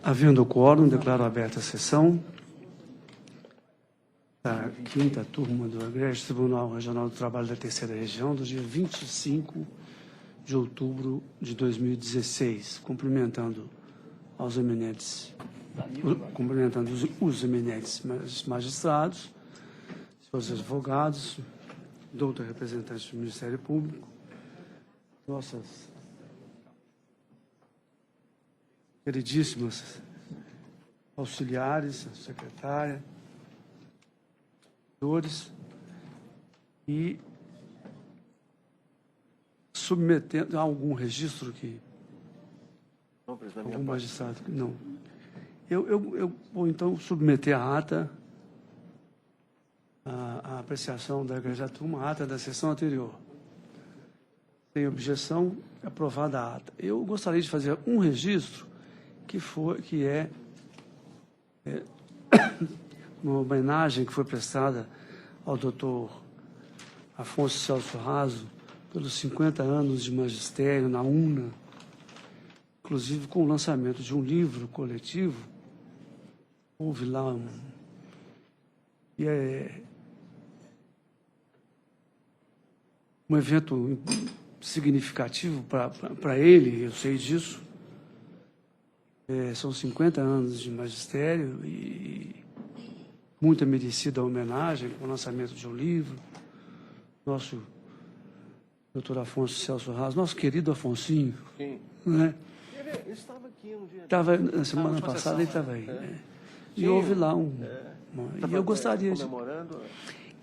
Havendo quórum, declaro aberta a sessão da quinta turma do Egrégio Tribunal Regional do Trabalho da Terceira Região, do dia 25 de outubro de 2016, cumprimentando os eminentes magistrados, seus advogados, doutor representante do Ministério Público, nossas queridíssimas auxiliares, secretária, e submetendo a algum registro que algum magistrado que não. Eu vou então submeter a ata, a apreciação da Igreja Turma, a ata da sessão anterior. Sem objeção, aprovada a ata. Eu gostaria de fazer um registro que é uma homenagem que foi prestada ao doutor Afonso Celso Raso pelos 50 anos de magistério na UNA, inclusive com o lançamento de um livro coletivo. Houve lá um evento significativo para ele, eu sei disso. São 50 anos de magistério e muita merecida homenagem com o lançamento de um livro. Nosso doutor Afonso Celso Raso, nosso querido Afonsinho. Sim. Né? Ele estava aqui um dia. Na semana passada ele estava aí. E houve lá e eu gostaria de... Ele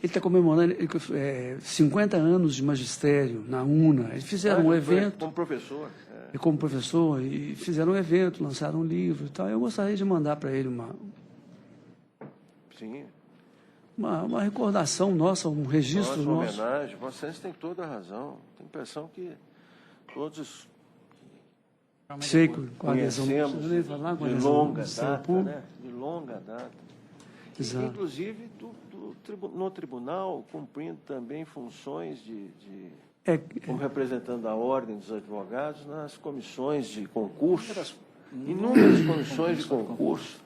está comemorando 50 anos de magistério na UNA. Eles fizeram um evento. Como professor. E como professor, e fizeram um evento, lançaram um livro e tal. Eu gostaria de mandar para ele uma recordação nossa, um registro nosso. Uma homenagem. Vocês têm toda a razão. Tenho a impressão que todos sei com a adesão de longa data, né? De longa data. Exato. Inclusive no tribunal, cumprindo também funções como representante da Ordem dos Advogados nas comissões de concurso, inúmeras comissões de concurso,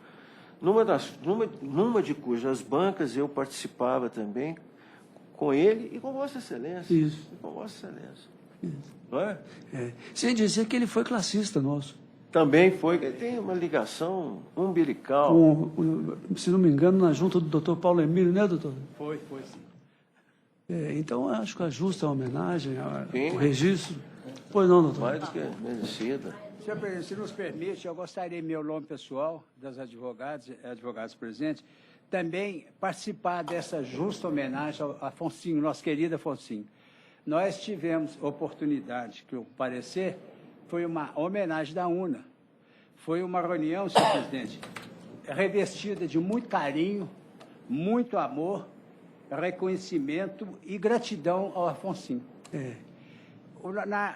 numa de cujas bancas eu participava também com ele e com Vossa Excelência. Isso. E com Vossa Excelência. Isso. Não é? Sem dizer que ele foi classista nosso. Também foi. Ele tem uma ligação umbilical. Se não me engano, na junta do doutor Paulo Emílio, né, doutor? Foi sim. Então, acho que é justa a homenagem, o registro. Pois não, doutor? Mais do que merecida. Senhor presidente, se nos permite, eu gostaria, em meu nome pessoal, das advogados presentes, também participar dessa justa homenagem ao Afonsinho, nosso querido Afonsinho. Nós tivemos oportunidade, que o parecer foi uma homenagem da UNA. Foi uma reunião, senhor presidente, revestida de muito carinho, muito amor, reconhecimento e gratidão ao Afonsinho.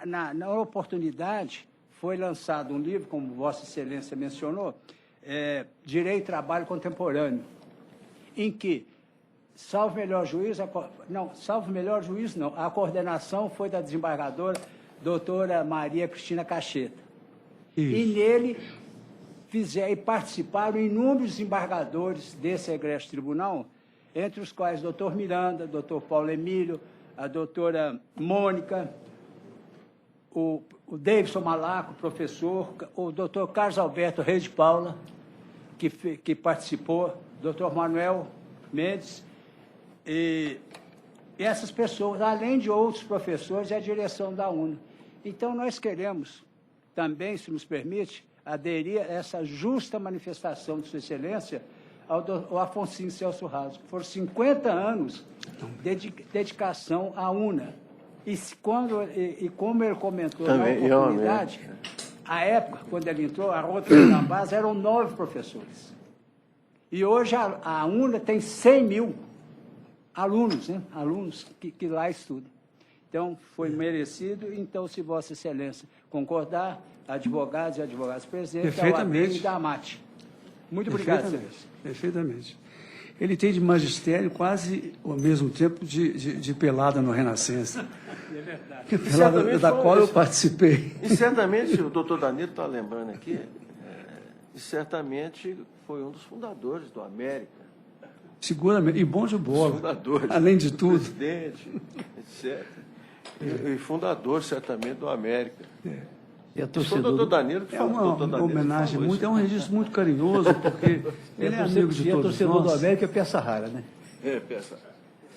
Na oportunidade, foi lançado um livro, como Vossa Excelência mencionou, Direito e Trabalho Contemporâneo, em que, salvo melhor juízo, a coordenação foi da desembargadora doutora Maria Cristina Cacheta. Isso. E nele participaram inúmeros desembargadores desse Egrégio Tribunal, entre os quais o doutor Miranda, doutor Paulo Emílio, a doutora Mônica, o Davidson Malaco, professor, o doutor Carlos Alberto Reis de Paula, que participou, doutor Manuel Mendes, e essas pessoas, além de outros professores, e a direção da UNA. Então, nós queremos também, se nos permite, aderir a essa justa manifestação de Sua Excelência ao Afonsinho Celso Raso. Foram 50 anos de dedicação à UNA. E como ele comentou também, na oportunidade, a época, quando ele entrou, a outra na base eram 9 professores. E hoje a UNA tem 100 mil alunos, né? Alunos que lá estudam. Então, foi merecido. Então, se Vossa Excelência concordar, advogados e advogadas presentes, perfeitamente, e da AMAT. Muito obrigado, Excelência. Perfeitamente. Ele tem de magistério quase ao mesmo tempo de pelada no Renascença. É verdade. Pelada da qual eu participei. E certamente o doutor Danilo está lembrando aqui, e certamente foi um dos fundadores do América. Seguramente, e bom de bola, Fundadores, além de tudo. Presidente, etc. E fundador, certamente, do América. E a Foi o doutor Danilo que É falou. uma doutor Danilo homenagem falou muito, isso. é um registro muito carinhoso, porque ele é amigo de E a todos torcedor do nós. América é peça rara, né? Peça.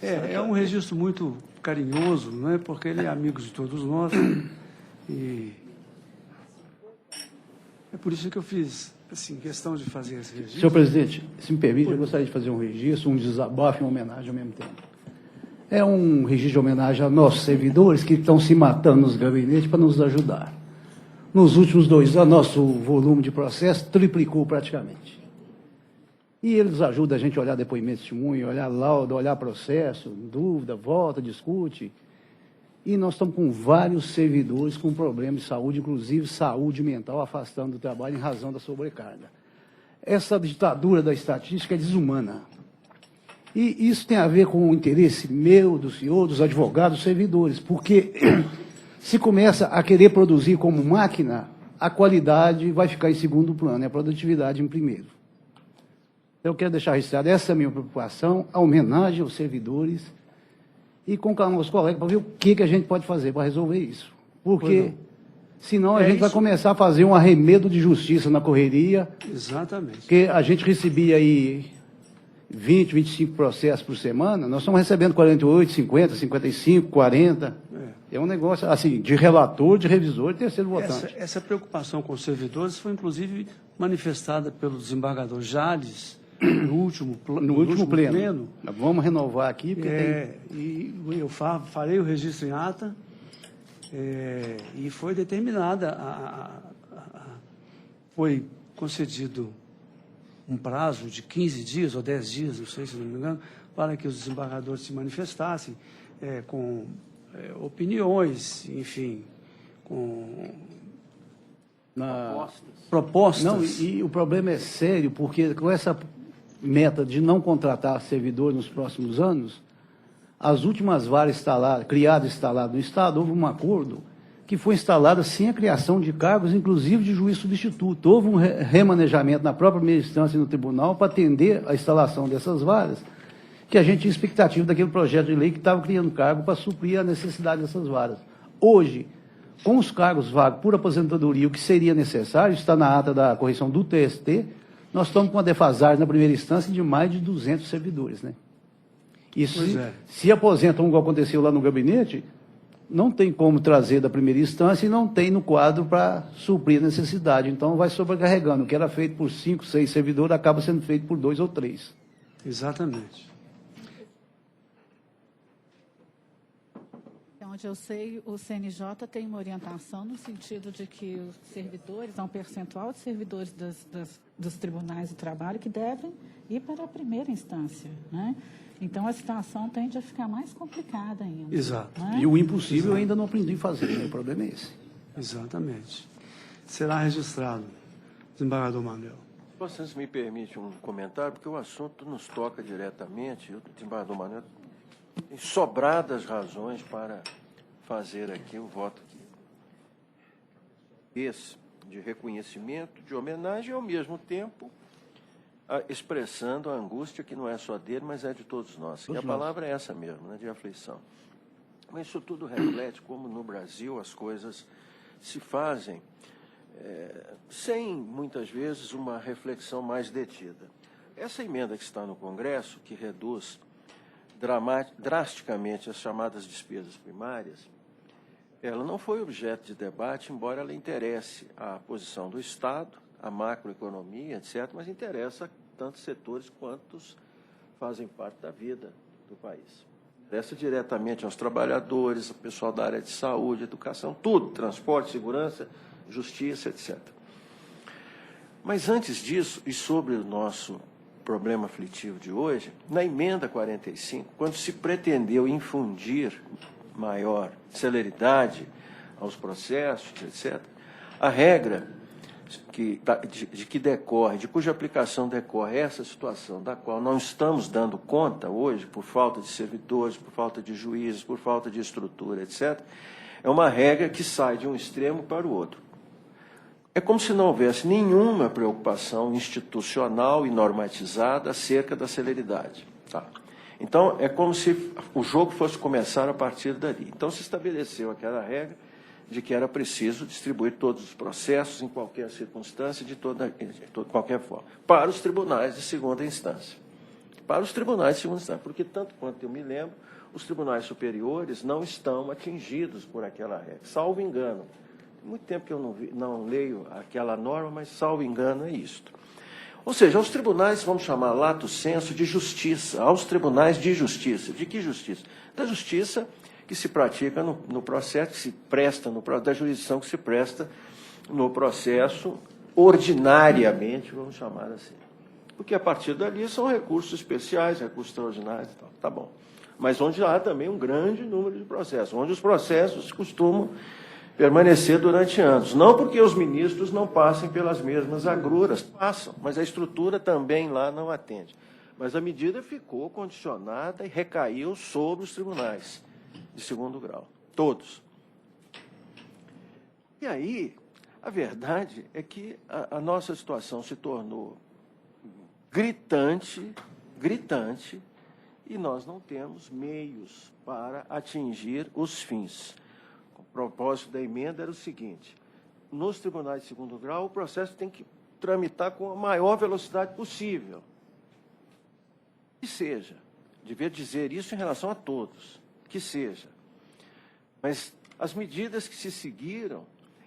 É um registro muito carinhoso, não é? Porque ele é amigo de todos nós. E é por isso que eu fiz assim, questão de fazer esse registro. Senhor presidente, se me permite, eu gostaria de fazer um registro, um desabafo e uma homenagem ao mesmo tempo. É um registro de homenagem a nossos servidores que estão se matando nos gabinetes para nos ajudar. Nos últimos 2 anos, nosso volume de processo triplicou praticamente. E eles ajudam a gente a olhar depoimento de testemunho, olhar laudo, olhar processo, dúvida, volta, discute. E nós estamos com vários servidores com problemas de saúde, inclusive saúde mental, afastando do trabalho em razão da sobrecarga. Essa ditadura da estatística é desumana. E isso tem a ver com o interesse meu, do senhor, dos advogados, dos servidores, porque se começa a querer produzir como máquina, a qualidade vai ficar em segundo plano, e a produtividade em primeiro. Eu quero deixar registrado essa é a minha preocupação, a homenagem aos servidores, e com os colegas para ver o que a gente pode fazer para resolver isso. Porque, senão, a gente vai começar a fazer um arremedo de justiça na correria. Exatamente. Porque a gente recebia aí 20, 25 processos por semana, nós estamos recebendo 48, 50, 55, 40. É um negócio, assim, de relator, de revisor e terceiro votante. Essa preocupação com os servidores foi, inclusive, manifestada pelo desembargador Jales, no último pleno. Vamos renovar aqui, porque E eu farei o registro em ata, e foi determinada, foi concedido um prazo de 15 dias ou 10 dias, não sei se não me engano, para que os desembargadores se manifestassem com opiniões, enfim, com propostas. Não, e o problema é sério, porque com essa meta de não contratar servidor nos próximos anos, as últimas varas criadas e instaladas no Estado, houve um acordo que foi instalado sem a criação de cargos, inclusive de juiz substituto. Houve um remanejamento na própria primeira instância e no tribunal para atender a instalação dessas varas, que a gente tinha expectativa daquele projeto de lei que estava criando cargo para suprir a necessidade dessas varas. Hoje, com os cargos vagos por aposentadoria, o que seria necessário, está na ata da correção do TST, nós estamos com uma defasagem na primeira instância de mais de 200 servidores, né? Isso, se aposentam, como aconteceu lá no gabinete, não tem como trazer da primeira instância e não tem no quadro para suprir a necessidade. Então, vai sobrecarregando. O que era feito por 5, 6 servidores acaba sendo feito por 2 ou 3. Exatamente. Onde eu sei, o CNJ tem uma orientação no sentido de que os servidores, há um percentual de servidores dos tribunais do trabalho que devem ir para a primeira instância, né? Então, a situação tende a ficar mais complicada ainda. Exato. Né? E o impossível eu ainda não aprendi a fazer, né? O problema é esse. Exatamente. Será registrado, desembargador Manuel. Vocês me permitem um comentário, porque o assunto nos toca diretamente. O desembargador Manuel tem sobradas razões para fazer aqui o voto esse de reconhecimento, de homenagem e, ao mesmo tempo, expressando a angústia que não é só dele, mas é de todos nós. E a palavra é essa mesmo, né, de aflição. Mas isso tudo reflete como no Brasil as coisas se fazem sem, muitas vezes, uma reflexão mais detida. Essa emenda que está no Congresso, que reduz drasticamente as chamadas despesas primárias, ela não foi objeto de debate, embora ela interesse a posição do Estado, a macroeconomia, etc., mas interessa tantos setores quantos fazem parte da vida do país. Interessa diretamente aos trabalhadores, ao pessoal da área de saúde, educação, tudo, transporte, segurança, justiça, etc. Mas antes disso, e sobre o nosso problema aflitivo de hoje, na emenda 45, quando se pretendeu infundir maior celeridade aos processos, etc., a regra de cuja aplicação decorre essa situação da qual não estamos dando conta hoje, por falta de servidores, por falta de juízes, por falta de estrutura, etc., é uma regra que sai de um extremo para o outro. é como se não houvesse nenhuma preocupação institucional e normatizada acerca da celeridade. Tá? Então, é como se o jogo fosse começar a partir dali. Então, se estabeleceu aquela regra de que era preciso distribuir todos os processos em qualquer circunstância, de qualquer forma, para os tribunais de segunda instância. Para os tribunais de segunda instância, porque, tanto quanto eu me lembro, os tribunais superiores não estão atingidos por aquela regra, salvo engano. Tem muito tempo que eu não leio aquela norma, mas, salvo engano, é isto. Ou seja, aos tribunais, vamos chamar lato sensu, de justiça, aos tribunais de justiça. De que justiça? Da justiça que se pratica no processo, que se presta, da jurisdição que se presta no processo ordinariamente, vamos chamar assim. Porque, a partir dali, são recursos especiais, recursos extraordinários e tal. Tá bom. Mas onde há também um grande número de processos, onde os processos costumam permanecer durante anos. Não porque os ministros não passem pelas mesmas agruras, passam, mas a estrutura também lá não atende. Mas a medida ficou condicionada e recaiu sobre os tribunais de segundo grau, todos. E aí, a verdade é que a nossa situação se tornou gritante, e nós não temos meios para atingir os fins. O propósito da emenda era o seguinte: nos tribunais de segundo grau, o processo tem que tramitar com a maior velocidade possível. Que seja. Devia dizer isso em relação a todos. Que seja. Mas as medidas que se seguiram,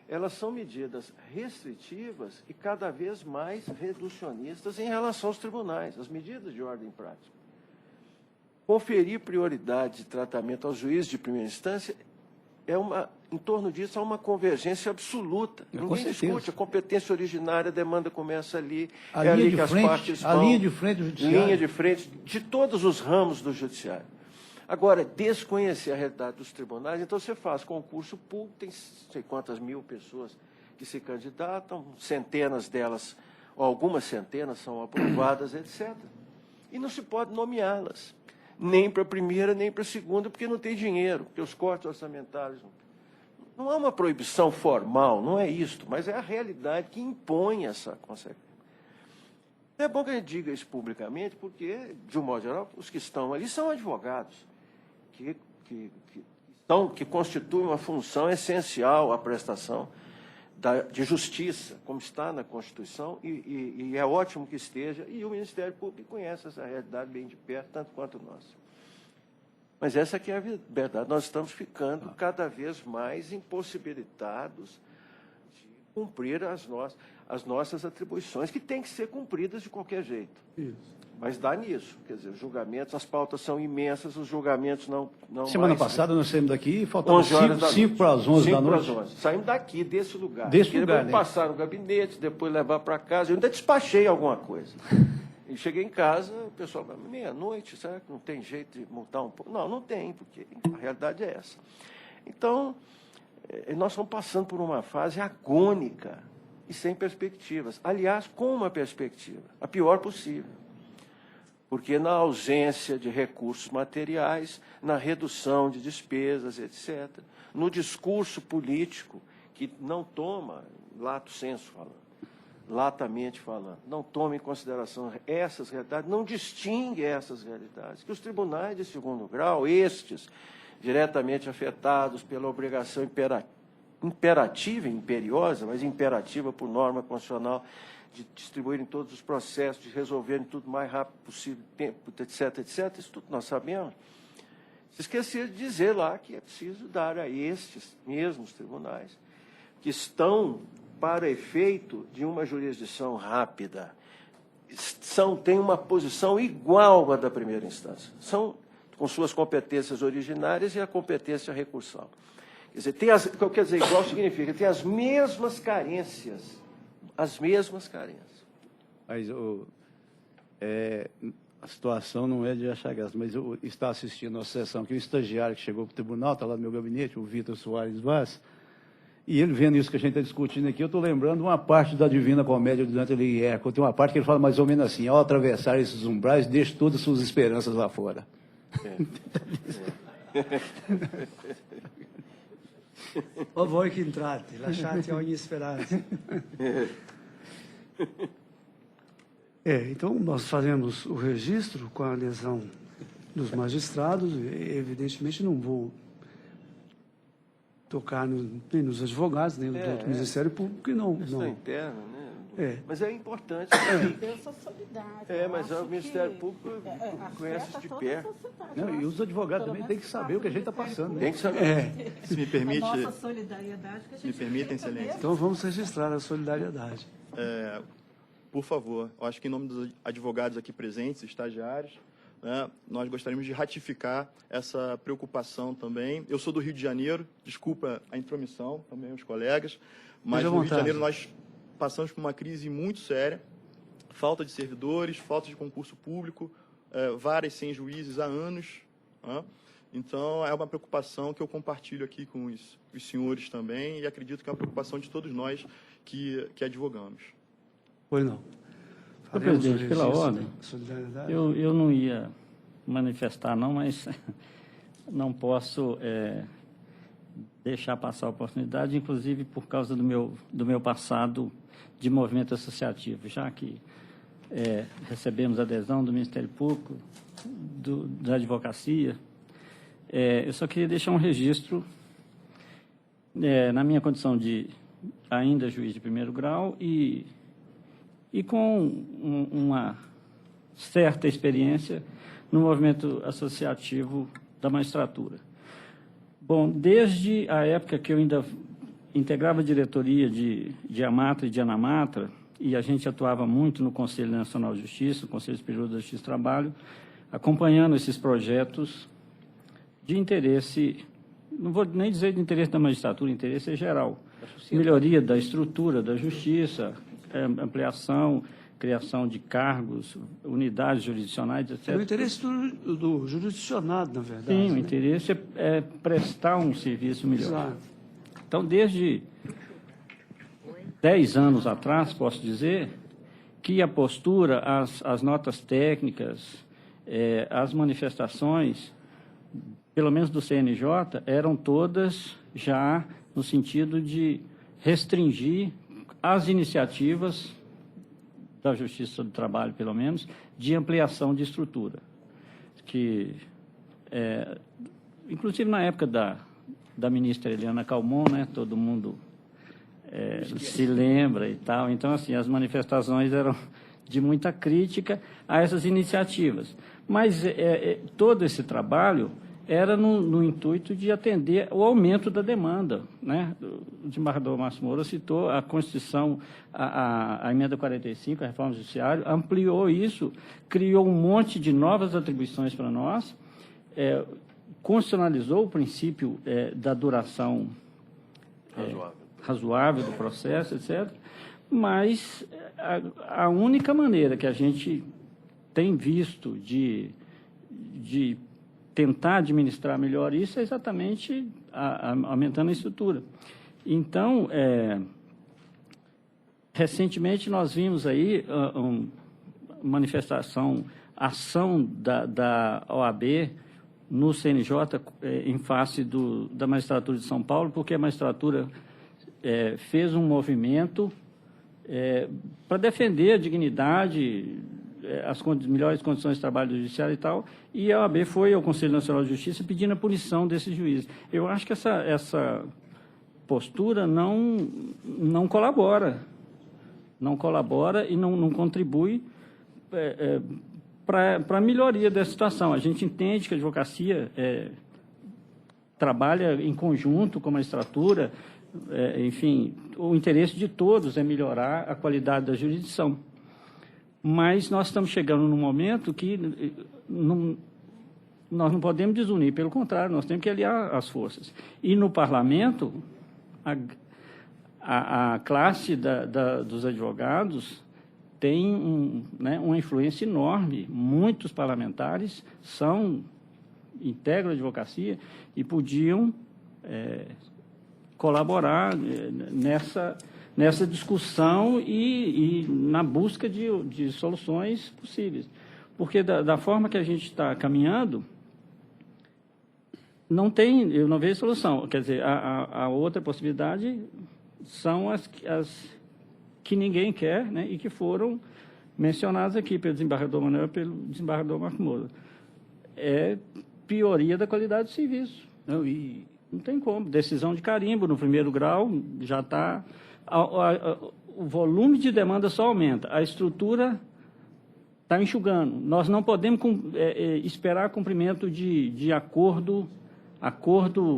elas são medidas restritivas e cada vez mais reducionistas em relação aos tribunais, as medidas de ordem prática. Conferir prioridade de tratamento aos juízes de primeira instância em torno disso há uma convergência absoluta. Ninguém discute, a competência originária, a demanda começa ali, é ali que as partes vão. A linha de frente do judiciário. Linha de frente de todos os ramos do judiciário. Agora, desconhecer a realidade dos tribunais, então você faz concurso público, tem não sei quantas mil pessoas que se candidatam, centenas delas, ou algumas centenas são aprovadas, etc. E não se pode nomeá-las, nem para a primeira, nem para a segunda, porque não tem dinheiro, porque os cortes orçamentários... Não há uma proibição formal, não é isto, mas é a realidade que impõe essa consequência. É bom que a gente diga isso publicamente, porque, de um modo geral, os que estão ali são advogados, que constituem uma função essencial à prestação de justiça, como está na Constituição, e é ótimo que esteja, e o Ministério Público conhece essa realidade bem de perto, tanto quanto nós. Mas essa aqui é a verdade. Nós estamos ficando cada vez mais impossibilitados de cumprir as nossas atribuições, que têm que ser cumpridas de qualquer jeito. Isso. Mas dá nisso, quer dizer, os julgamentos, as pautas são imensas, os julgamentos não Semana passada nós saímos daqui e faltava 5 para as 11 da noite. 5 para as 11. Saímos daqui, desse lugar. Depois né? Passar no gabinete, depois levar para casa. Eu ainda despachei alguma coisa. E cheguei em casa, o pessoal falou, meia-noite, será que não tem jeito de multar um pouco? Não, não tem, porque a realidade é essa. Então, nós estamos passando por uma fase agônica e sem perspectivas. Aliás, com uma perspectiva, a pior possível. Porque na ausência de recursos materiais, na redução de despesas, etc., no discurso político, que não toma, lato sensu falando, latamente falando, não toma em consideração essas realidades, não distingue essas realidades, que os tribunais de segundo grau, estes, diretamente afetados pela obrigação imperativa e imperiosa, mas imperativa por norma constitucional, de distribuírem todos os processos, de resolverem tudo o mais rápido possível, tempo, etc., etc., isso tudo nós sabemos. Se esquecer de dizer lá que é preciso dar a estes mesmos tribunais, que estão para efeito de uma jurisdição rápida, têm uma posição igual à da primeira instância, são com suas competências originárias e a competência recursal. Quer dizer, igual significa, tem as mesmas carências, Mas a situação não é de achar graça, mas eu estava assistindo a sessão que o estagiário que chegou para o tribunal, está lá no meu gabinete, o Vitor Soares Vaz, e ele vendo isso que a gente está discutindo aqui, eu estou lembrando uma parte da Divina Comédia do Dante Alighieri, tem uma parte que ele fala mais ou menos assim, ao atravessar esses umbrais, deixe todas as suas esperanças lá fora. O voi che entrate, lasciate ogni speranza. Então, nós faremos o registro com a adesão dos magistrados. Evidentemente, não vou tocar nem nos advogados, nem no próprio Ministério Público, e não. Questão interna, né? Mas é importante. Eu sou solidária. Mas o Ministério Público conhece de perto. Não, e os advogados também têm que saber o que a gente está passando. Né? Tem que saber. Se me permite, A nossa solidariedade que a gente me permitem, fica excelência. Então, vamos registrar a solidariedade. Por favor, eu acho que em nome dos advogados aqui presentes, estagiários, né, nós gostaríamos de ratificar essa preocupação também. Eu sou do Rio de Janeiro, desculpa a intromissão também aos colegas, mas no Rio de Janeiro nós passamos por uma crise muito séria, falta de servidores, falta de concurso público, varas sem juízes há anos. Né? Então, é uma preocupação que eu compartilho aqui com os senhores também, e acredito que é uma preocupação de todos nós que advogamos. Pois não. Senhor presidente, pela ordem, eu não ia manifestar, não, mas não posso deixar passar a oportunidade, inclusive por causa do meu passado de movimento associativo, já que recebemos adesão do Ministério Público, da advocacia. Eu só queria deixar um registro, na minha condição de ainda juiz de primeiro grau e com uma certa experiência no movimento associativo da magistratura. Bom, desde a época que eu ainda integrava a diretoria de Amatra e de Anamatra, e a gente atuava muito no Conselho Nacional de Justiça, no Conselho Superior da Justiça e Trabalho, acompanhando esses projetos de interesse, não vou nem dizer de interesse da magistratura, interesse geral, melhoria da estrutura da justiça, ampliação, criação de cargos, unidades jurisdicionais, etc. É o interesse do jurisdicionado, na verdade. Sim, né? o interesse é prestar um serviço melhor. Exato. Então, desde 10 anos atrás, posso dizer, que a postura, as notas técnicas, as manifestações, pelo menos do CNJ, eram todas já no sentido de restringir as iniciativas da Justiça do Trabalho, pelo menos, de ampliação de estrutura. Que, inclusive, na época da ministra Eliana Calmon, né, todo mundo se lembra e tal. Então, assim, as manifestações eram de muita crítica a essas iniciativas. Mas todo esse trabalho era no intuito de atender o aumento da demanda. Né? O desembargador Márcio Moura citou a Constituição, a Emenda 45, a Reforma Judiciária, ampliou isso, criou um monte de novas atribuições para nós, constitucionalizou o princípio da duração razoável do processo, etc. Mas a única maneira que a gente tem visto de tentar administrar melhor isso é exatamente aumentando a estrutura. Então, recentemente nós vimos aí uma manifestação, ação da OAB no CNJ em face da magistratura de São Paulo, porque a magistratura fez um movimento para defender a dignidade, as melhores condições de trabalho do judiciário e tal, e a OAB foi ao Conselho Nacional de Justiça pedindo a punição desses juízes. Eu acho que essa postura não colabora e não contribui para a melhoria da situação. A gente entende que a advocacia trabalha em conjunto com a magistratura, enfim, o interesse de todos é melhorar a qualidade da jurisdição. Mas nós estamos chegando num momento que nós não podemos desunir, pelo contrário, nós temos que aliar as forças. E no parlamento, a classe dos advogados tem uma influência enorme. Muitos parlamentares integram a advocacia e podiam colaborar nessa discussão e na busca de soluções possíveis. Porque da forma que a gente está caminhando, Não tem, eu não vejo solução. Quer dizer, a outra possibilidade são as que ninguém quer, né, e que foram mencionadas aqui pelo desembargador Manuel e pelo desembargador Marco Moura. É pioria da qualidade do serviço. Não tem como. Decisão de carimbo no primeiro grau já está... O volume de demanda só aumenta. A estrutura está enxugando. Nós não podemos esperar cumprimento de acordo,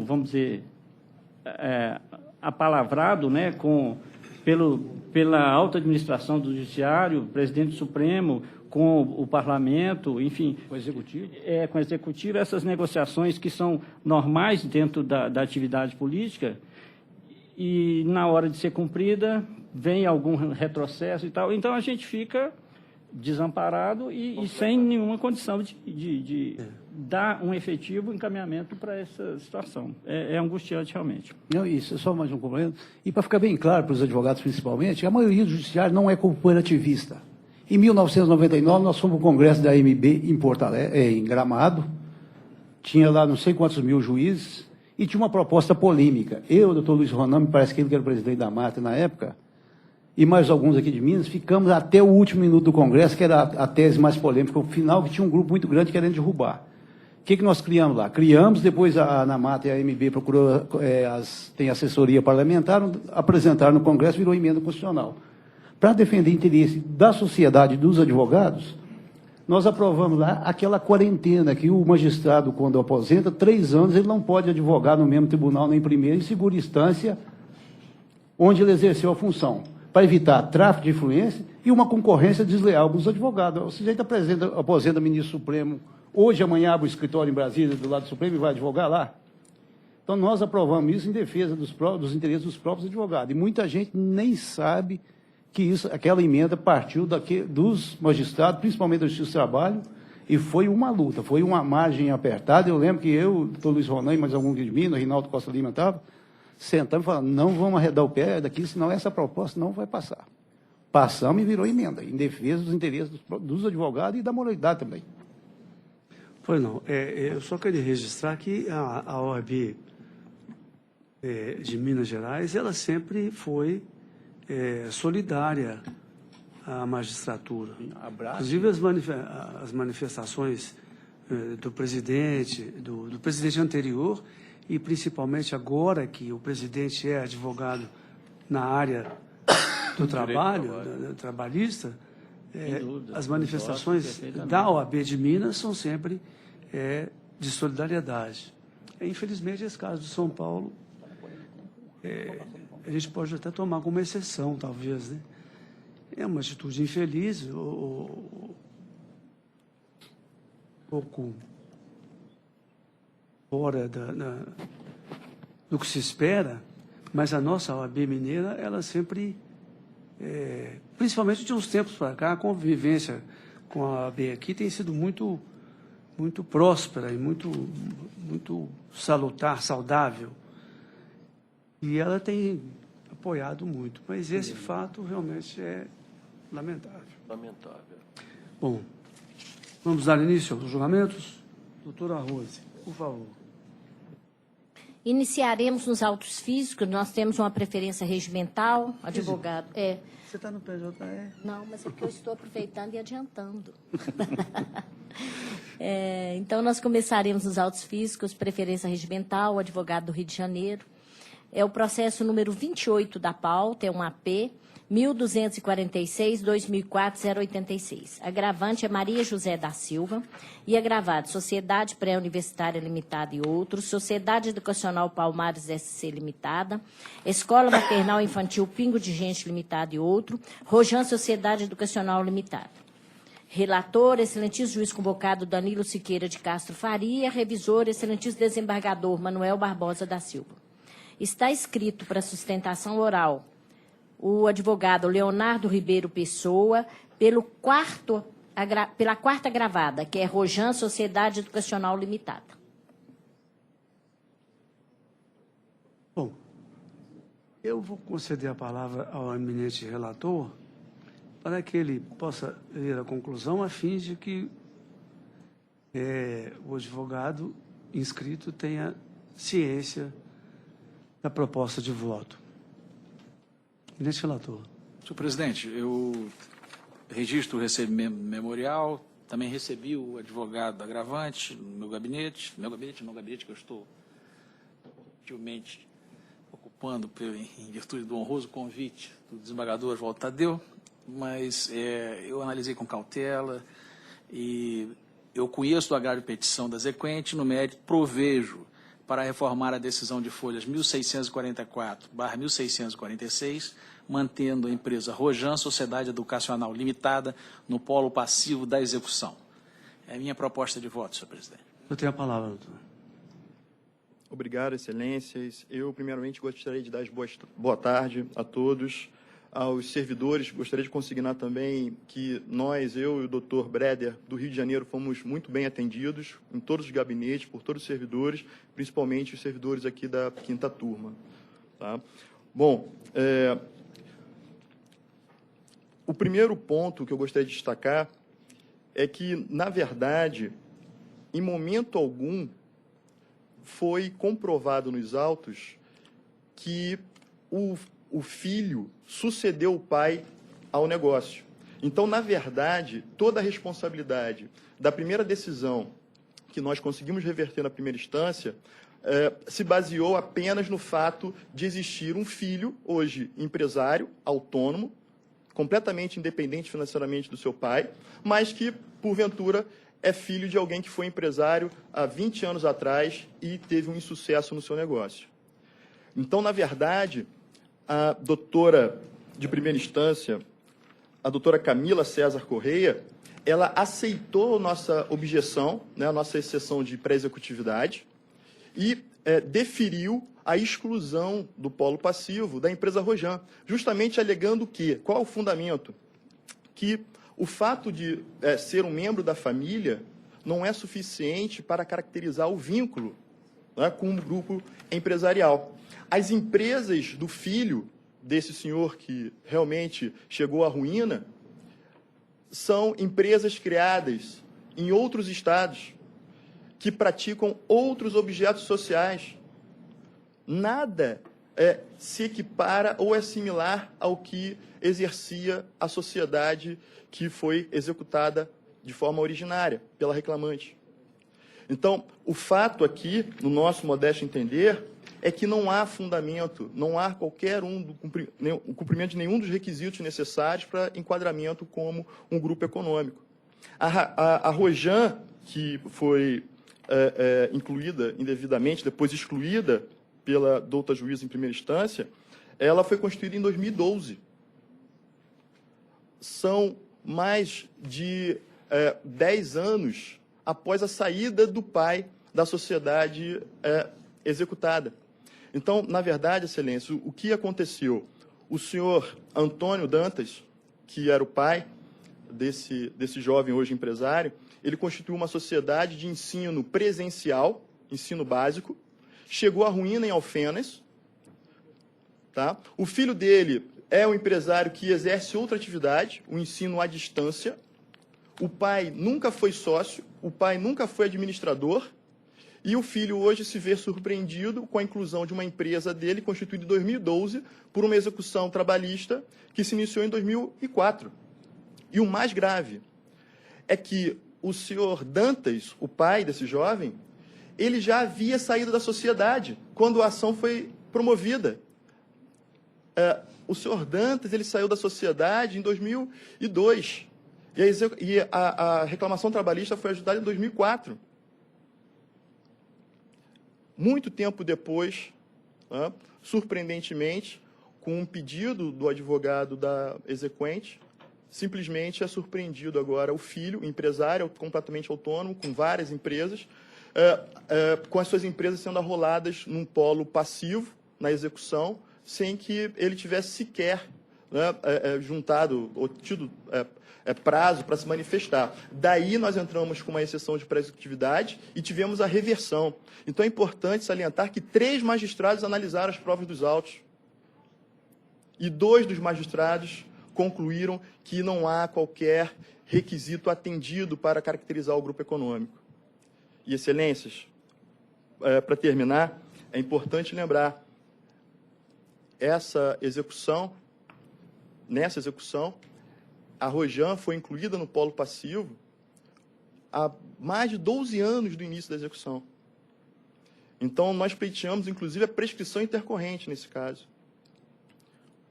vamos dizer, apalavrado, né, pela alta administração do Judiciário, presidente do Supremo, com o Parlamento, enfim. Com o Executivo? Com o Executivo, essas negociações que são normais dentro da atividade política, e na hora de ser cumprida, vem algum retrocesso e tal. Então, a gente fica desamparado e sem nenhuma condição de dar um efetivo encaminhamento para essa situação. É angustiante, realmente. Não, isso é só mais um complemento. E para ficar bem claro para os advogados, principalmente, a maioria do judiciário não é corporativista. Em 1999, nós fomos para o congresso da AMB em Gramado, tinha lá não sei quantos mil juízes, e tinha uma proposta polêmica. Eu, o doutor Luiz Ronan, me parece que ele que era o presidente da MAT na época, e mais alguns aqui de Minas, ficamos até o último minuto do congresso, que era a tese mais polêmica, o final, que tinha um grupo muito grande querendo derrubar. O que nós criamos lá? Criamos, depois a ANAMAT e a AMB procurou, tem assessoria parlamentar, apresentaram no Congresso, virou emenda constitucional. Para defender o interesse da sociedade, dos advogados, nós aprovamos lá aquela quarentena que o magistrado, quando aposenta, 3 anos, ele não pode advogar no mesmo tribunal, nem em primeira e segunda instância, onde ele exerceu a função, para evitar tráfico de influência e uma concorrência desleal dos advogados. O sujeito aposenta o ministro Supremo, hoje, amanhã, abre o escritório em Brasília, do lado do Supremo, e vai advogar lá. Então, nós aprovamos isso em defesa dos interesses dos próprios advogados. E muita gente nem sabe que aquela emenda partiu dos magistrados, principalmente da Justiça do Trabalho, e foi uma luta, foi uma margem apertada. Eu lembro que eu, o doutor Luiz Ronan, mais algum de Minas, Reinaldo Costa Lima estava, sentamos e falando, não vamos arredar o pé daqui, senão essa proposta não vai passar. Passamos e virou emenda, em defesa dos interesses dos advogados e da moralidade também. Pois não. Eu só queria registrar que a OAB de Minas Gerais, ela sempre foi solidária à magistratura. Inclusive as manifestações do presidente, do presidente anterior, e principalmente agora que o presidente é advogado na área do trabalho, trabalhista, as manifestações da OAB de Minas são sempre de solidariedade. Infelizmente, esse caso de São Paulo, a gente pode até tomar como exceção, talvez, né? É uma atitude infeliz, pouco fora do que se espera, mas a nossa OAB mineira, ela sempre, principalmente de uns tempos para cá, a convivência com a OAB aqui tem sido muito próspera e muito salutar, saudável. E ela tem apoiado muito, mas esse fato realmente é lamentável. Lamentável. Bom, vamos dar início aos julgamentos? Doutora Rose, por favor. Iniciaremos nos autos físicos, nós temos uma preferência regimental, advogado. Você está no PJE? Não, mas é porque eu estou aproveitando e adiantando. Então, nós começaremos nos autos físicos, preferência regimental, advogado do Rio de Janeiro. É o processo número 28 da pauta, é um AP, 1246-2004-086. Agravante é Maria José da Silva e agravado Sociedade Pré-Universitária Limitada e outros, Sociedade Educacional Palmares SC Limitada, Escola Maternal Infantil Pingo de Gente Limitada e outro, Rojan Sociedade Educacional Limitada. Relator, excelentíssimo juiz convocado Danilo Siqueira de Castro Faria, revisor, excelentíssimo desembargador Manuel Barbosa da Silva. Está escrito para sustentação oral o advogado Leonardo Ribeiro Pessoa, pela quarta agravada, que é Rojan Sociedade Educacional Limitada. Bom, eu vou conceder a palavra ao eminente relator para que ele possa ler a conclusão a fim de que o advogado inscrito tenha ciência da proposta de voto. Neste relator. Senhor presidente, eu registro o recebimento memorial, também recebi o advogado agravante no meu gabinete que eu estou gentilmente ocupando em virtude do honroso convite do desembargador Oswaldo Tadeu, mas eu analisei com cautela e eu conheço o agravo de petição da Zequente, no mérito provejo para reformar a decisão de folhas 1644/1646, mantendo a empresa Rojan Sociedade Educacional Limitada no polo passivo da execução. É a minha proposta de voto, senhor presidente. Eu tenho a palavra, doutor. Obrigado, excelências. Eu, primeiramente, gostaria de dar boa tarde a todos. Aos servidores, gostaria de consignar também que nós, eu e o doutor Breder, do Rio de Janeiro, fomos muito bem atendidos em todos os gabinetes, por todos os servidores, principalmente os servidores aqui da 5ª turma. Tá? Bom, o primeiro ponto que eu gostaria de destacar é que, na verdade, em momento algum, foi comprovado nos autos que o filho sucedeu o pai ao negócio. Então, na verdade, toda a responsabilidade da primeira decisão que nós conseguimos reverter na primeira instância se baseou apenas no fato de existir um filho, hoje empresário, autônomo, completamente independente financeiramente do seu pai, mas que, porventura, é filho de alguém que foi empresário há 20 anos atrás e teve um insucesso no seu negócio. Então, na verdade, a doutora de primeira instância, a doutora Camila César Correia, ela aceitou nossa objeção, né, a nossa exceção de pré-executividade, e deferiu a exclusão do polo passivo da empresa Rojan, justamente alegando que, qual é o fundamento? Que o fato de ser um membro da família não é suficiente para caracterizar o vínculo, né, com um grupo empresarial. As empresas do filho desse senhor que realmente chegou à ruína são empresas criadas em outros estados que praticam outros objetos sociais. Nada se equipara ou é similar ao que exercia a sociedade que foi executada de forma originária pela reclamante. Então, o fato aqui, no nosso modesto entender, é que não há fundamento, não há qualquer o cumprimento de nenhum dos requisitos necessários para enquadramento como um grupo econômico. A Rojan, que foi incluída indevidamente, depois excluída pela douta juíza em primeira instância, ela foi constituída em 2012. São mais de 10 anos após a saída do pai da sociedade executada. Então, na verdade, excelência, o que aconteceu? O senhor Antônio Dantas, que era o pai desse jovem hoje empresário, ele constituiu uma sociedade de ensino presencial, ensino básico, chegou à ruína em Alfenas. Tá? O filho dele é um empresário que exerce outra atividade, o ensino à distância. O pai nunca foi sócio, o pai nunca foi administrador, e o filho hoje se vê surpreendido com a inclusão de uma empresa dele, constituída em 2012, por uma execução trabalhista que se iniciou em 2004. E o mais grave é que o senhor Dantas, o pai desse jovem, ele já havia saído da sociedade quando a ação foi promovida. O senhor Dantas ele saiu da sociedade em 2002 e a reclamação trabalhista foi ajuizada em 2004. Muito tempo depois, surpreendentemente, com um pedido do advogado da exequente, simplesmente é surpreendido agora o filho, o empresário completamente autônomo, com várias empresas, com as suas empresas sendo arroladas num polo passivo na execução, sem que ele tivesse sequer juntado ou tido prazo para se manifestar. Daí nós entramos com uma exceção de pré-executividade e tivemos a reversão. Então é importante salientar que 3 magistrados analisaram as provas dos autos. E 2 dos magistrados concluíram que não há qualquer requisito atendido para caracterizar o grupo econômico. E, excelências, para terminar, é importante lembrar, nessa execução, a Rojan foi incluída no polo passivo há mais de 12 anos do início da execução. Então, nós pleiteamos, inclusive, a prescrição intercorrente nesse caso,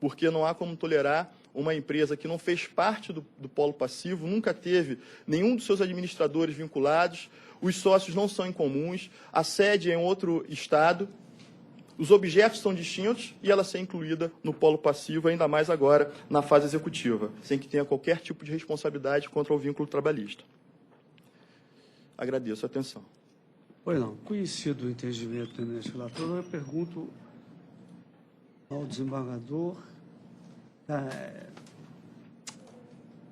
porque não há como tolerar uma empresa que não fez parte do polo passivo, nunca teve nenhum dos seus administradores vinculados, os sócios não são incomuns, a sede é em outro estado, os objetos são distintos e ela ser incluída no polo passivo, ainda mais agora na fase executiva, sem que tenha qualquer tipo de responsabilidade contra o vínculo trabalhista. Agradeço a atenção. Pois não. Conhecido o entendimento do eminente relator, eu pergunto ao desembargador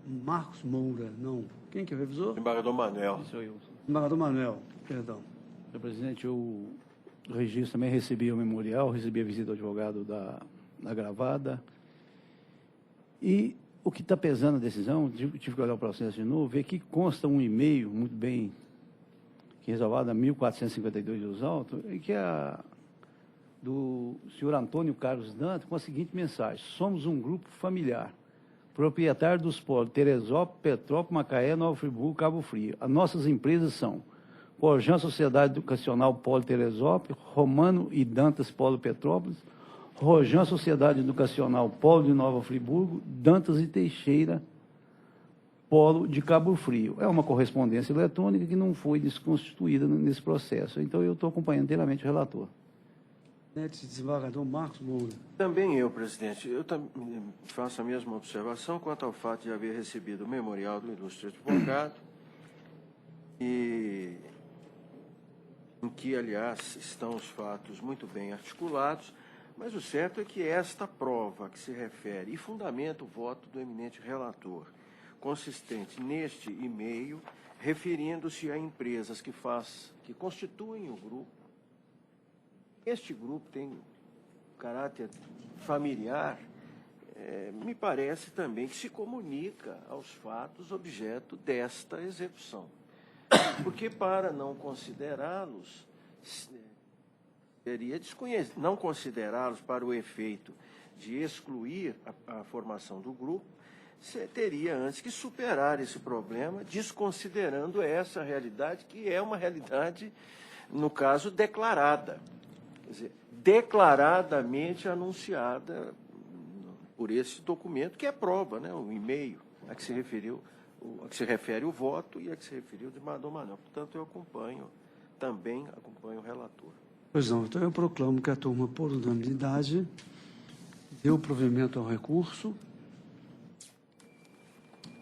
Marcos Moura, não. Quem que é o revisor? Desembargador Manuel. Sou eu. Desembargador Manuel, perdão. Senhor presidente, eu registro também, recebi o memorial, recebi a visita do advogado da gravada. E o que está pesando a decisão, tive que olhar o processo de novo, ver que consta um e-mail muito bem reservado a 1452 dos autos, e que é do senhor Antônio Carlos Dantas, com a seguinte mensagem: somos um grupo familiar, proprietário dos polos Teresópolis, Petrópolis, Macaé, Nova Friburgo, Cabo Frio. As nossas empresas são Rojan Sociedade Educacional Polo Teresópolis, Romano e Dantas Polo Petrópolis, Rojan Sociedade Educacional Polo de Nova Friburgo, Dantas e Teixeira Polo de Cabo Frio. É uma correspondência eletrônica que não foi desconstituída nesse processo. Então, eu estou acompanhando inteiramente o relator. Desembargador Marcos Moura. Também eu, presidente, eu faço a mesma observação quanto ao fato de haver recebido o memorial do ilustre advogado, e em que, aliás, estão os fatos muito bem articulados, mas o certo é que esta prova que se refere e fundamenta o voto do eminente relator, consistente neste e-mail, referindo-se a empresas que constituem o grupo. Este grupo tem caráter familiar, me parece também que se comunica aos fatos objeto desta execução. Porque, para não considerá-los, seria não considerá-los para o efeito de excluir a formação do grupo, você teria antes que superar esse problema, desconsiderando essa realidade, que é uma realidade, no caso, declarada. Quer dizer, declaradamente anunciada por esse documento, que é prova, né, o e-mail a que se refere o voto e a que se referiu o desembargador Manuel. Portanto, eu também acompanho o relator. Pois não, então eu proclamo que a turma, por unanimidade, deu provimento ao recurso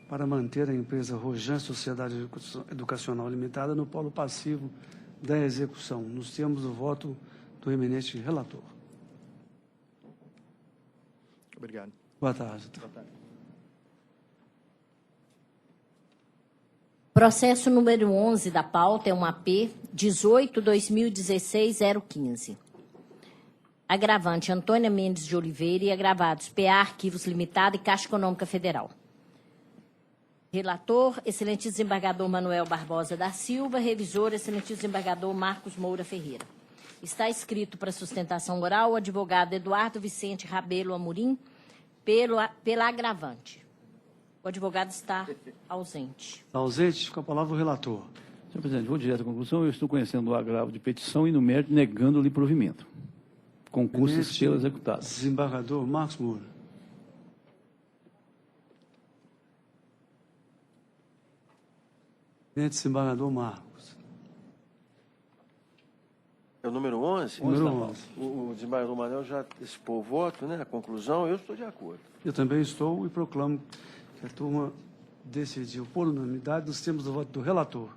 para manter a empresa Rojan Sociedade Educacional Limitada no polo passivo da execução, nos termos do voto do eminente relator. Obrigado. Boa tarde. Boa tarde. Processo número 11 da pauta é um AP 18/2016-015. Agravante Antônia Mendes de Oliveira e agravados PA Arquivos Limitada e Caixa Econômica Federal. Relator, excelente desembargador Manuel Barbosa da Silva. Revisor, excelente desembargador Marcos Moura Ferreira. Está escrito para sustentação oral o advogado Eduardo Vicente Rabelo Amorim pela agravante. O advogado está ausente. Está ausente? Com a palavra o relator. Senhor presidente, vou direto à conclusão. Eu estou conhecendo o agravo de petição e no mérito negando-lhe provimento. Concursos pelas executadas. Desembargador Marcos Moura. Desembargador Marcos. É o número 11? Número 11. O desembargador Manuel já expôs o voto, né? A conclusão, eu estou de acordo. Eu também estou e proclamo que a turma decidiu por unanimidade nos termos do voto do relator.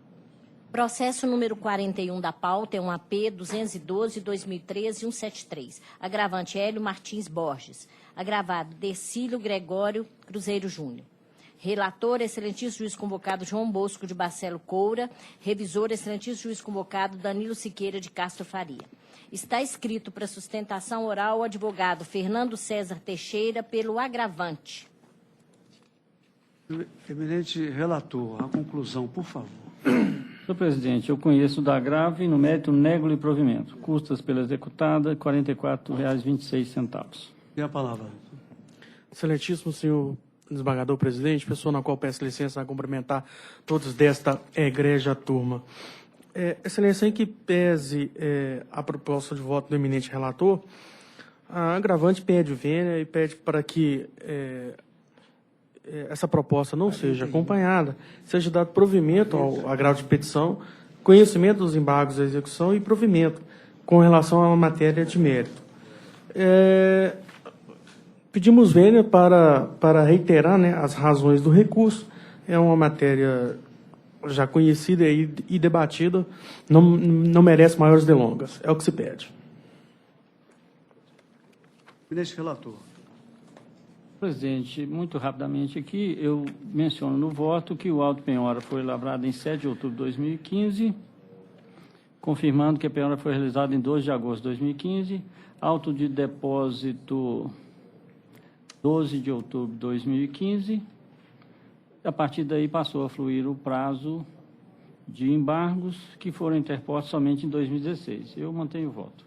Processo número 41 da pauta é um AP 212/2013-173. Agravante Hélio Martins Borges. Agravado Decílio Gregório Cruzeiro Júnior. Relator, excelentíssimo juiz convocado João Bosco de Barcelo Coura. Revisor, excelentíssimo juiz convocado Danilo Siqueira de Castro Faria. Está escrito para sustentação oral o advogado Fernando César Teixeira pelo agravante. Eminente relator, a conclusão, por favor. Senhor presidente, eu conheço da grave no mérito nego-lhe provimento. Custas pela executada, R$ 44,26. Tem a palavra. Excelentíssimo senhor desembargador presidente, pessoa na qual peço licença a cumprimentar todos desta egrégia turma. Excelência, em que pese a proposta de voto do eminente relator, a agravante pede vênia e pede para que essa proposta não seja acompanhada, seja dado provimento ao agravo de petição, conhecimento dos embargos da execução e provimento com relação à matéria de mérito. Pedimos vênia para reiterar, né, as razões do recurso. É uma matéria já conhecida e debatida, não merece maiores delongas. É o que se pede. Ministro relator. Presidente, muito rapidamente aqui, eu menciono no voto que o auto penhora foi elaborado em 7 de outubro de 2015, confirmando que a penhora foi realizada em 12 de agosto de 2015, auto de depósito 12 de outubro de 2015. A partir daí passou a fluir o prazo de embargos que foram interpostos somente em 2016. Eu mantenho o voto.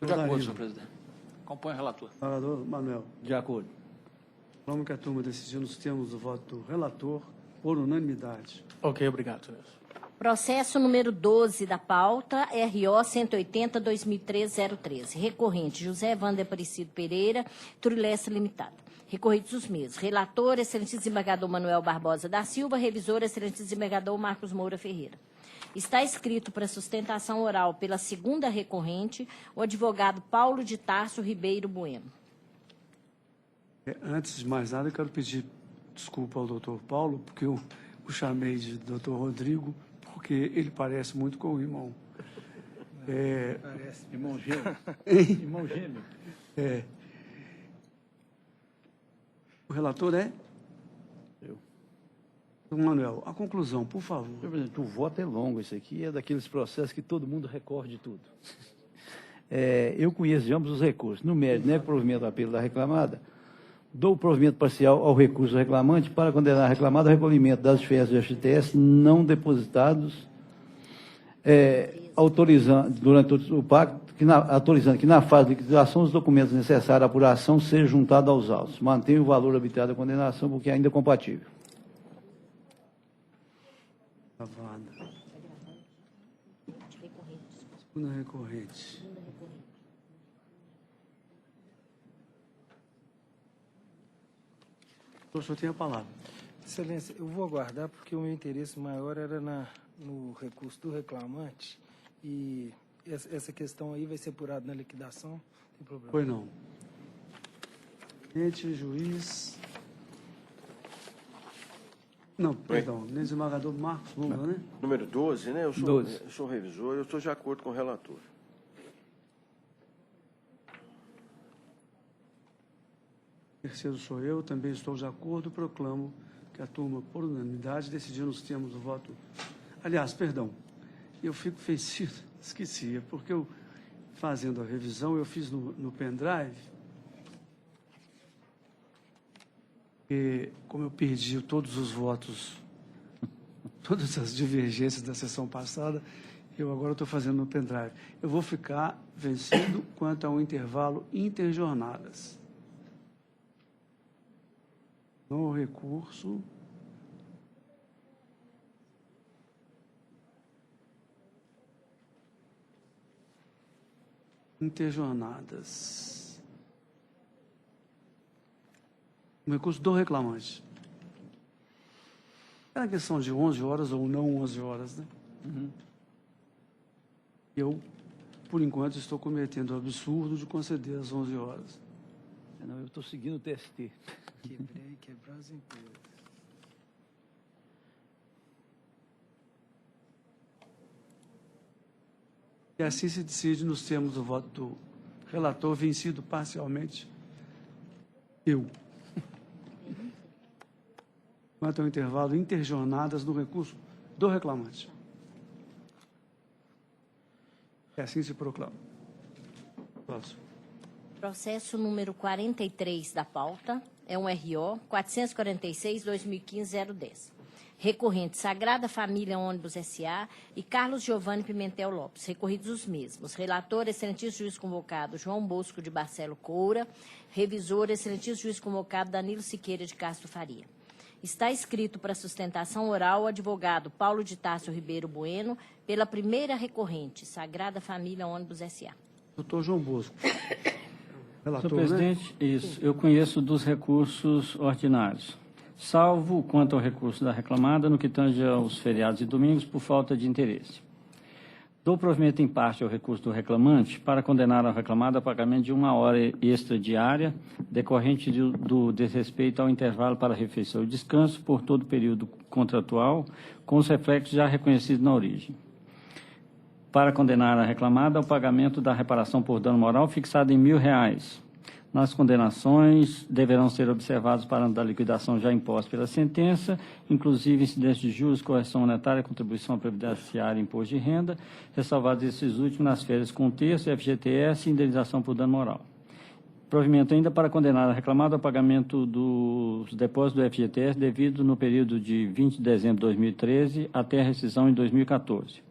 De acordo, senhor presidente. Acompanho o relator. Senador Manuel. De acordo. Vamos que a turma decidiu, nos termos do voto do relator, por unanimidade. Ok, obrigado, senhor. Processo número 12 da pauta, RO 180-2003-013. Recorrente, José Wander Aparecido Pereira, Turilessa Limitada. Recorridos os mesmos. Relator, excelentíssimo desembargador Manuel Barbosa da Silva. Revisor, excelentíssimo desembargador Marcos Moura Ferreira. Está escrito para sustentação oral pela segunda recorrente, o advogado Paulo de Tarso Ribeiro Bueno. Antes de mais nada, eu quero pedir desculpa ao doutor Paulo, porque eu o chamei de doutor Rodrigo, porque ele parece muito com o irmão. Parece. Irmão gêmeo. Irmão gêmeo. O relator é? Eu. Manuel, a conclusão, por favor. Senhor presidente, o voto é longo, isso aqui é daqueles processos que todo mundo recorre de tudo. Eu conheço de ambos os recursos. No mérito, né, provimento do apelo da reclamada, dou provimento parcial ao recurso reclamante para condenar a reclamada ao recolhimento das diferenças do FGTS não depositados, autorizando, durante o pacto, autorizando que na fase de liquidação os documentos necessários à apuração sejam juntados aos autos. Mantenho o valor arbitrado da condenação porque ainda é compatível. Gravada. Segunda recorrente. O senhor tem a palavra. Excelência, eu vou aguardar porque o meu interesse maior era no recurso do reclamante e essa questão aí vai ser apurada na liquidação, não tem problema. Pois não. Gente, juiz... Não, perdão, desembargador Marcos Lula, né? Número 12, né? Eu sou revisor, eu estou de acordo com o relator. Terceiro sou eu, também estou de acordo, proclamo que a turma, por unanimidade, decidiu nos termos do voto. Aliás, perdão, eu fico vencido, esqueci, porque eu, fazendo a revisão, eu fiz no pendrive, e como eu perdi todos os votos, todas as divergências da sessão passada, eu agora estou fazendo no pendrive. Eu vou ficar vencido quanto ao intervalo interjornadas. No recurso... interjornadas. No recurso do reclamante. Era questão de 11 horas ou não 11 horas, né? Uhum. Eu, por enquanto, estou cometendo o absurdo de conceder às 11 horas. Não, eu estou seguindo o TST. Quebrar as empresas. E assim se decide nos termos do voto do relator, vencido parcialmente, eu. Quanto ao intervalo interjornadas no recurso do reclamante. E assim se proclama. Próximo. Processo número 43 da pauta, é um RO 446-2015-010. Recorrente Sagrada Família Ônibus S.A. e Carlos Giovanni Pimentel Lopes. Recorridos os mesmos. Relator, excelentíssimo juiz convocado João Bosco de Barcelo Coura. Revisor, excelentíssimo juiz convocado Danilo Siqueira de Castro Faria. Está escrito para sustentação oral o advogado Paulo de Tássio Ribeiro Bueno, pela primeira recorrente, Sagrada Família Ônibus S.A. Doutor João Bosco. Relator, Senhor presidente, né? Isso. Eu conheço dos recursos ordinários, salvo quanto ao recurso da reclamada, no que tange aos feriados e domingos, por falta de interesse. Dou provimento em parte ao recurso do reclamante para condenar ao reclamado a pagamento de 1 hora extra diária, decorrente do desrespeito ao intervalo para refeição e descanso por todo o período contratual, com os reflexos já reconhecidos na origem. Para condenar a reclamada ao pagamento da reparação por dano moral fixada em R$1.000. Nas condenações, deverão ser observados parâmetros da liquidação já imposta pela sentença, inclusive incidência de juros, correção monetária, contribuição previdenciária e imposto de renda, ressalvados esses últimos nas férias com terço, FGTS e indenização por dano moral. Provimento ainda para condenar a reclamada ao pagamento dos depósitos do FGTS devido no período de 20 de dezembro de 2013 até a rescisão em 2014.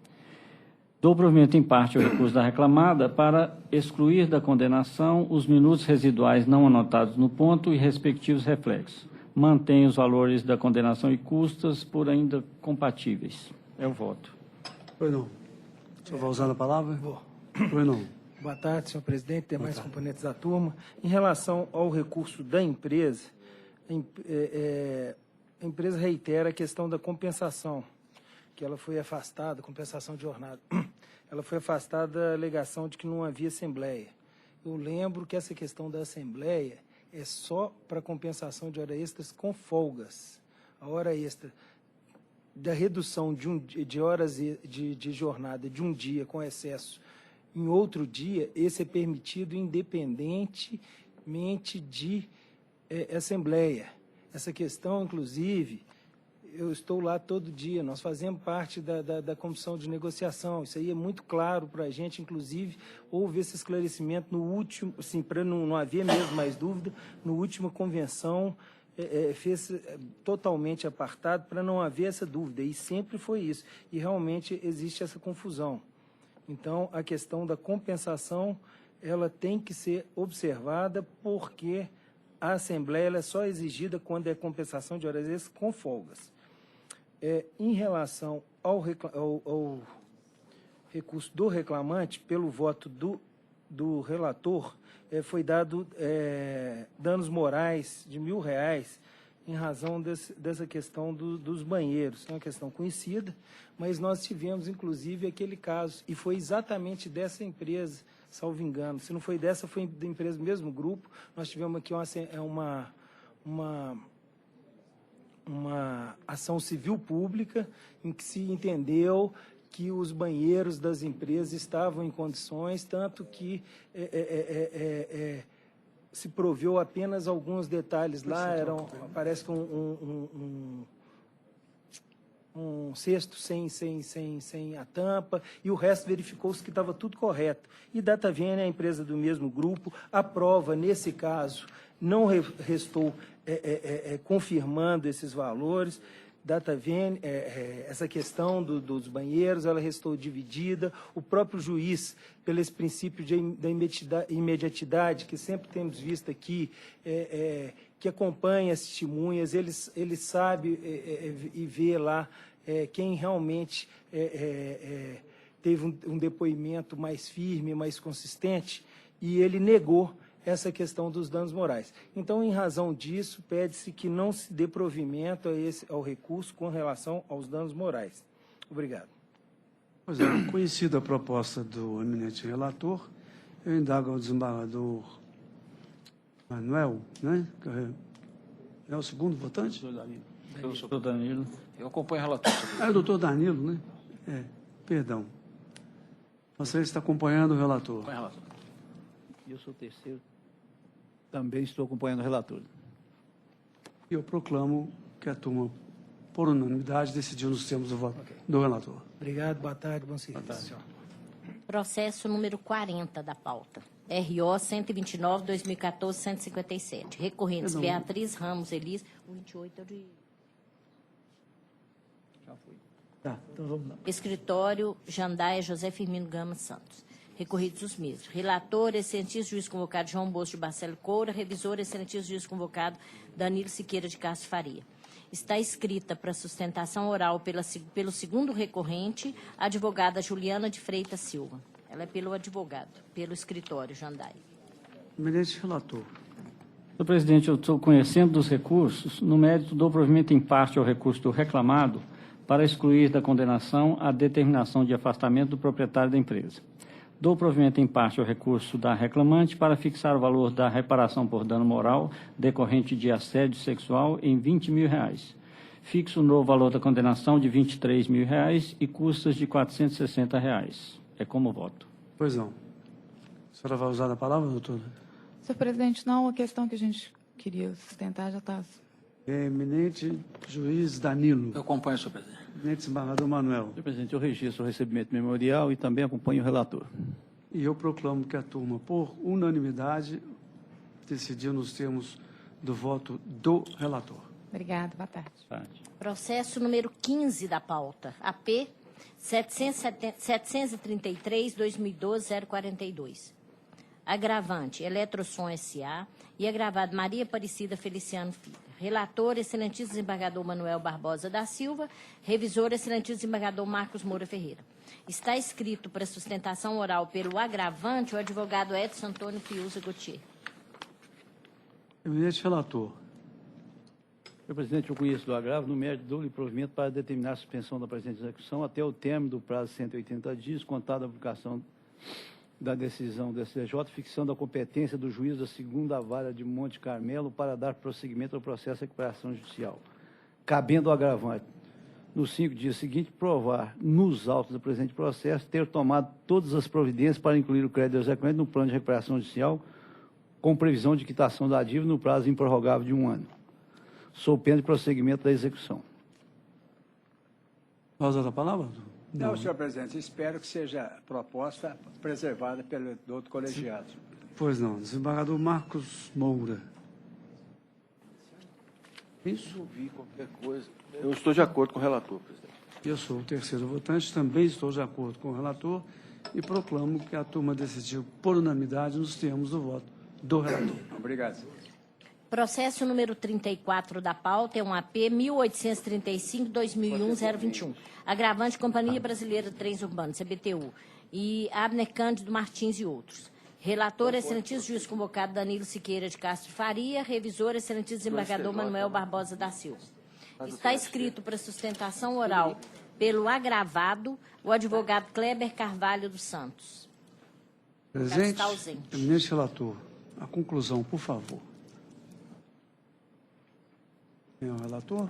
Dou provimento em parte ao recurso da reclamada para excluir da condenação os minutos residuais não anotados no ponto e respectivos reflexos. Mantém os valores da condenação e custas por ainda compatíveis. É o voto. Pois não. O senhor vai usar a palavra? Vou. Pois não. Boa tarde, senhor presidente, demais componentes da turma. Em relação ao recurso da empresa, a empresa reitera a questão da compensação, que ela foi afastada, compensação de jornada. Ela foi afastada a alegação de que não havia assembleia. Eu lembro que essa questão da assembleia é só para compensação de horas extras com folgas. A hora extra da redução de horas de jornada de um dia com excesso em outro dia, esse é permitido independentemente de assembleia. Essa questão, inclusive, eu estou lá todo dia, nós fazemos parte da comissão de negociação, isso aí é muito claro para a gente, inclusive, houve esse esclarecimento no último, assim, para não haver mesmo mais dúvida, no última convenção, fez totalmente apartado para não haver essa dúvida, e sempre foi isso, e realmente existe essa confusão. Então, a questão da compensação, ela tem que ser observada, porque a Assembleia ela é só exigida quando é compensação de horas extras com folgas. Em relação ao recurso do reclamante, pelo voto do relator, foi dado danos morais de R$1.000 em razão dessa questão dos banheiros. É uma questão conhecida, mas nós tivemos, inclusive, aquele caso, e foi exatamente dessa empresa, salvo engano. Se não foi dessa, foi da empresa do mesmo grupo. Nós tivemos aqui uma ação civil pública em que se entendeu que os banheiros das empresas estavam em condições, tanto que se proveu apenas alguns detalhes lá, parece que um cesto sem a tampa, e o resto verificou-se que estava tudo correto. E Data Vênia, a empresa do mesmo grupo, a prova, nesse caso, não restou confirmando esses valores. Data Vênia, essa questão dos banheiros, ela restou dividida. O próprio juiz, pelo esse princípio da imediatidade, que sempre temos visto aqui, que acompanha as testemunhas, ele sabe e vê lá quem realmente teve um depoimento mais firme, mais consistente, e ele negou essa questão dos danos morais. Então, em razão disso, pede-se que não se dê provimento ao recurso com relação aos danos morais. Obrigado. Pois é, conhecida a proposta do eminente relator, eu indago ao desembargador Manuel, né? É o segundo votante? Doutor Danilo. Eu acompanho o relator. É o doutor Danilo, né? Perdão. Você está acompanhando o relator. Acompanho o relator. Eu sou o terceiro. Também estou acompanhando o relator. E eu proclamo que a turma, por unanimidade, decidiu nos termos do voto do relator. Obrigado, boa tarde, bom serviço, senhor. Processo número 40 da pauta. RO 129/2014-157. Recorrentes Beatriz Ramos Elis. O 28 é o de... Tá, então vamos lá. Escritório Jandaia José Firmino Gama Santos. Recorridos os mesmos. Relator, excelentíssimo juiz convocado João Bosco de Barcelo Coura. Revisor, excelentíssimo juiz convocado Danilo Siqueira de Castro Faria. Está escrita para sustentação oral pelo segundo recorrente, a advogada Juliana de Freitas Silva. Ela é pelo advogado, pelo escritório Jandaia. Eminente relator. Senhor presidente, eu estou conhecendo dos recursos. No mérito, dou provimento em parte ao recurso do reclamado para excluir da condenação a determinação de afastamento do proprietário da empresa. Dou provimento em parte ao recurso da reclamante para fixar o valor da reparação por dano moral decorrente de assédio sexual em R$20 mil. Fixo o novo valor da condenação de R$23 mil e custas de R$460. É como voto. Pois não. A senhora vai usar a palavra, doutora? Senhor presidente, não, a questão que a gente queria sustentar já está. Eminente juiz Danilo. Eu acompanho, senhor presidente. Eminente desembargador Manuel. Senhor presidente, eu registro o recebimento memorial e também acompanho o relator. E eu proclamo que a turma, por unanimidade, decidiu nos termos do voto do relator. Obrigada, boa tarde. Processo número 15 da pauta, AP 733-2012-042. Agravante, Eletrosom S.A. e agravado Maria Aparecida Feliciano Filho. Relator, excelentíssimo desembargador Manuel Barbosa da Silva. Revisor, excelentíssimo desembargador Marcos Moura Ferreira. Está escrito para sustentação oral pelo agravante o advogado Edson Antônio Piusa Gautier. Eminente relator. Senhor presidente, eu conheço do agravo no mérito do provimento para determinar a suspensão da presente execução até o término do prazo de 180 dias, contada a aplicação da decisão do STJ, fixando a competência do juiz da segunda vara de Monte Carmelo para dar prosseguimento ao processo de recuperação judicial, cabendo ao agravante, nos 5 dias seguintes, provar, nos autos do presente processo, ter tomado todas as providências para incluir o crédito exequente no plano de recuperação judicial, com previsão de quitação da dívida no prazo improrrogável de 1 ano, sob pena de prosseguimento da execução. Vai usar a palavra? Não, senhor presidente, espero que seja proposta preservada pelo outro colegiado. Pois não. Desembargador Marcos Moura. Isso? Eu vi qualquer coisa. Eu estou de acordo com o relator, presidente. Eu sou o terceiro votante, também estou de acordo com o relator e proclamo que a turma decidiu por unanimidade nos termos do voto do relator. Obrigado, senhor. Processo número 34 da pauta é um AP 1835-2001-021. Agravante Companhia Brasileira de Trens Urbanos, CBTU, e Abner Cândido Martins e outros. Relator, excelentíssimo juiz convocado Danilo Siqueira de Castro Faria. Revisor, excelentíssimo desembargador Manuel Barbosa da Silva. Está escrito para sustentação oral pelo agravado o advogado Kleber Carvalho dos Santos. Presente. Está ausente. Eminente relator, a conclusão, por favor. Quem é o relator?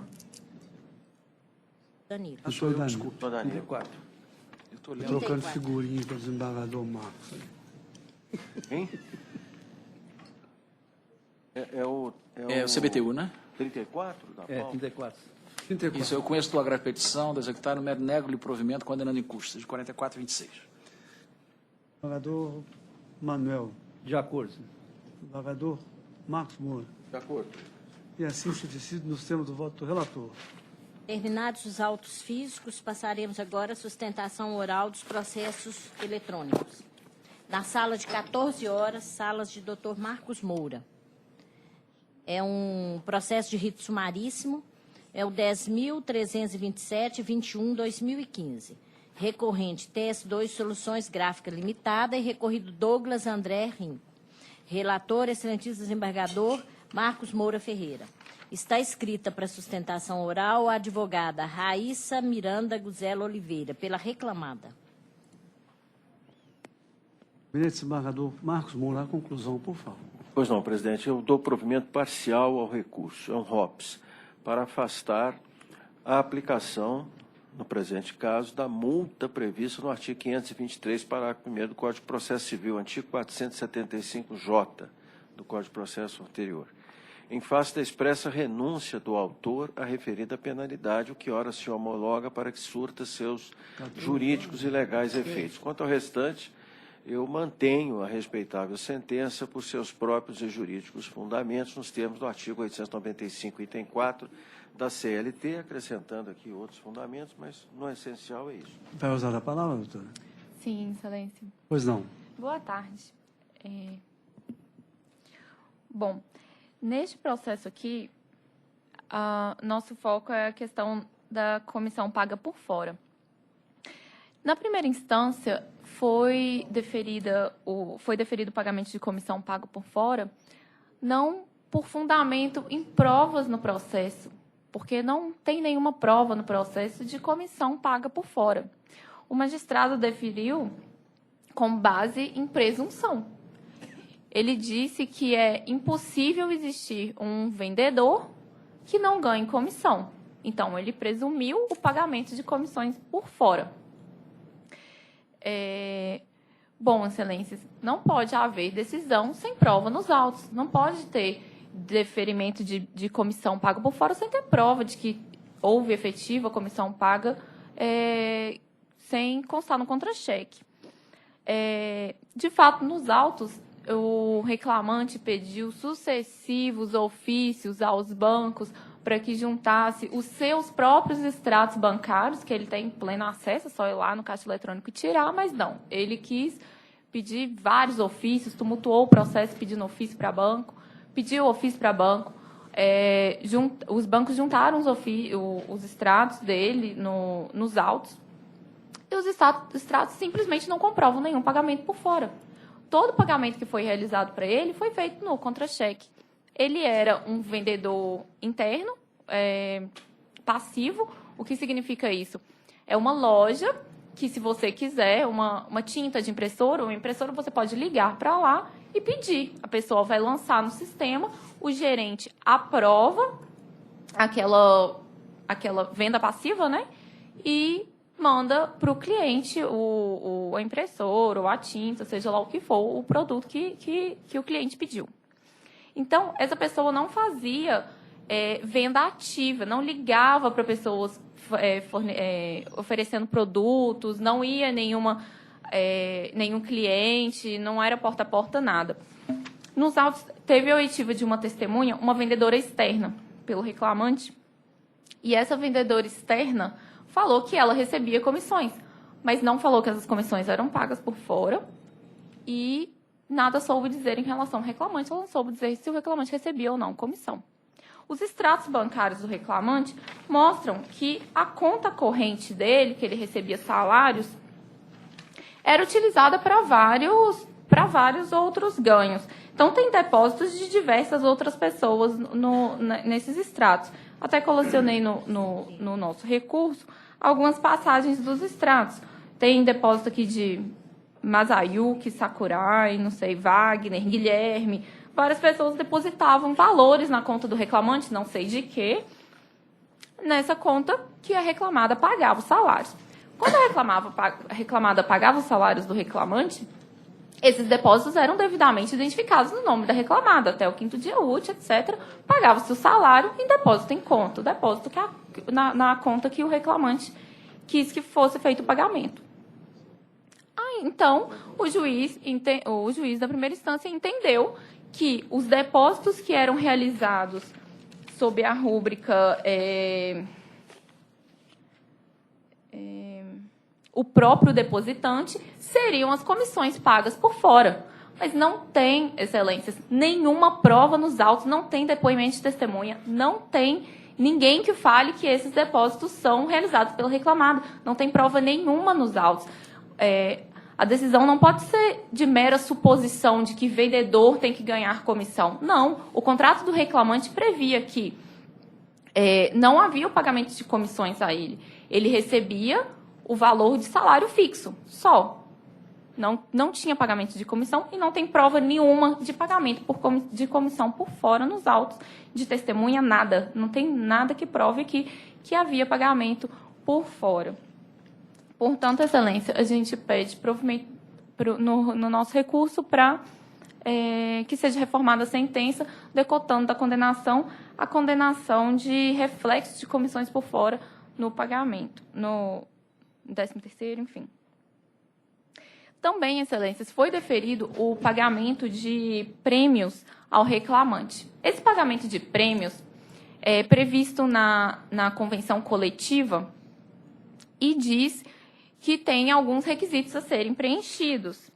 Danilo. Doutor Danilo. Desculpa, Danilo. 34. Eu estou Tô lendo. trocando figurinha com o desembargador Marcos. Hein? É o CBTU, né? 34 da pauta? 34. 34. Isso, eu conheço do agravo petição, do executário, nego-lhe provimento, condenando em custas, de 44 a 26. Desembargador Manuel. De acordo, senhor. Desembargador Marcos Moura. De acordo. E assim se decide nos termos do voto do relator. Terminados os autos físicos, passaremos agora à sustentação oral dos processos eletrônicos. Na sala de 14 horas, salas de Dr. Marcos Moura. É um processo de rito sumaríssimo, é o 10.327-21-2015. Recorrente TS2 Soluções Gráficas Limitada e recorrido Douglas André Rim. Relator, excelentíssimo desembargador Marcos Moura Ferreira. Está escrita para sustentação oral a advogada Raíssa Miranda Guzelo Oliveira, pela reclamada. Eminente desembargador Marcos Moura, a conclusão, por favor. Pois não, presidente. Eu dou provimento parcial ao recurso, é um ROPS, para afastar a aplicação, no presente caso, da multa prevista no artigo 523, parágrafo 1º do Código de Processo Civil, antigo 475J do Código de Processo anterior, em face da expressa renúncia do autor à referida penalidade, o que ora se homologa para que surta seus jurídicos e legais efeitos. Quanto ao restante, eu mantenho a respeitável sentença por seus próprios e jurídicos fundamentos, nos termos do artigo 895, item 4 da CLT, acrescentando aqui outros fundamentos, mas no essencial é isso. Vai usar a palavra, doutora? Sim, excelência. Pois não. Boa tarde. Bom, neste processo aqui, nosso foco é a questão da comissão paga por fora. Na primeira instância, foi deferido o pagamento de comissão paga por fora, não por fundamento em provas no processo, porque não tem nenhuma prova no processo de comissão paga por fora. O magistrado deferiu com base em presunção. Ele disse que é impossível existir um vendedor que não ganhe comissão. Então, ele presumiu o pagamento de comissões por fora. Bom, excelências, não pode haver decisão sem prova nos autos. Não pode ter deferimento de comissão paga por fora sem ter prova de que houve efetiva comissão paga sem constar no contra-cheque. De fato, nos autos, o reclamante pediu sucessivos ofícios aos bancos para que juntasse os seus próprios extratos bancários, que ele tem pleno acesso, é só ir lá no caixa eletrônico e tirar, mas não. Ele quis pedir vários ofícios, tumultuou o processo pedindo ofício para banco, pediu ofício para banco, os bancos juntaram os extratos dele nos autos, e os extratos simplesmente não comprovam nenhum pagamento por fora. Todo pagamento que foi realizado para ele foi feito no contra-cheque. Ele era um vendedor interno, passivo. O que significa isso? É uma loja que, se você quiser uma tinta de impressora, uma impressora, você pode ligar para lá e pedir. A pessoa vai lançar no sistema, o gerente aprova aquela venda passiva, né? E manda para o cliente a impressora ou a tinta, seja lá o que for, o produto que o cliente pediu. Então, essa pessoa não fazia venda ativa, não ligava para pessoas oferecendo produtos, não ia nenhum cliente, não era porta a porta, nada. Nos autos, teve a oitiva de uma testemunha, uma vendedora externa, pelo reclamante, e essa vendedora externa falou que ela recebia comissões, mas não falou que essas comissões eram pagas por fora e nada soube dizer em relação ao reclamante, ela não soube dizer se o reclamante recebia ou não comissão. Os extratos bancários do reclamante mostram que a conta corrente dele, que ele recebia salários, era utilizada para vários outros ganhos. Então, tem depósitos de diversas outras pessoas nesses extratos. Até colecionei no nosso recurso algumas passagens dos extratos. Tem depósito aqui de Masayuki, Sakurai, não sei, Wagner, Guilherme. Várias pessoas depositavam valores na conta do reclamante, não sei de quê, nessa conta que a reclamada pagava os salários. Quando a reclamada pagava os salários do reclamante, esses depósitos eram devidamente identificados no nome da reclamada, até o 5º dia útil, etc. Pagava-se o salário em depósito em conta, o depósito na conta que o reclamante quis que fosse feito o pagamento. Então, o juiz da primeira instância entendeu que os depósitos que eram realizados sob a rúbrica o próprio depositante seriam as comissões pagas por fora. Mas não tem, excelências, nenhuma prova nos autos, não tem depoimento de testemunha, não tem ninguém que fale que esses depósitos são realizados pelo reclamado. Não tem prova nenhuma nos autos. A decisão não pode ser de mera suposição de que vendedor tem que ganhar comissão. Não, o contrato do reclamante previa que não havia o pagamento de comissões a ele. Ele recebia o valor de salário fixo, só. Não tinha pagamento de comissão e não tem prova nenhuma de pagamento de comissão por fora nos autos, de testemunha, nada. Não tem nada que prove que havia pagamento por fora. Portanto, excelência, a gente pede provimento no nosso recurso para que seja reformada a sentença, decotando da condenação a condenação de reflexo de comissões por fora no pagamento, no 13º, enfim. Também, excelências, foi deferido o pagamento de prêmios ao reclamante. Esse pagamento de prêmios é previsto na convenção coletiva e diz que tem alguns requisitos a serem preenchidos.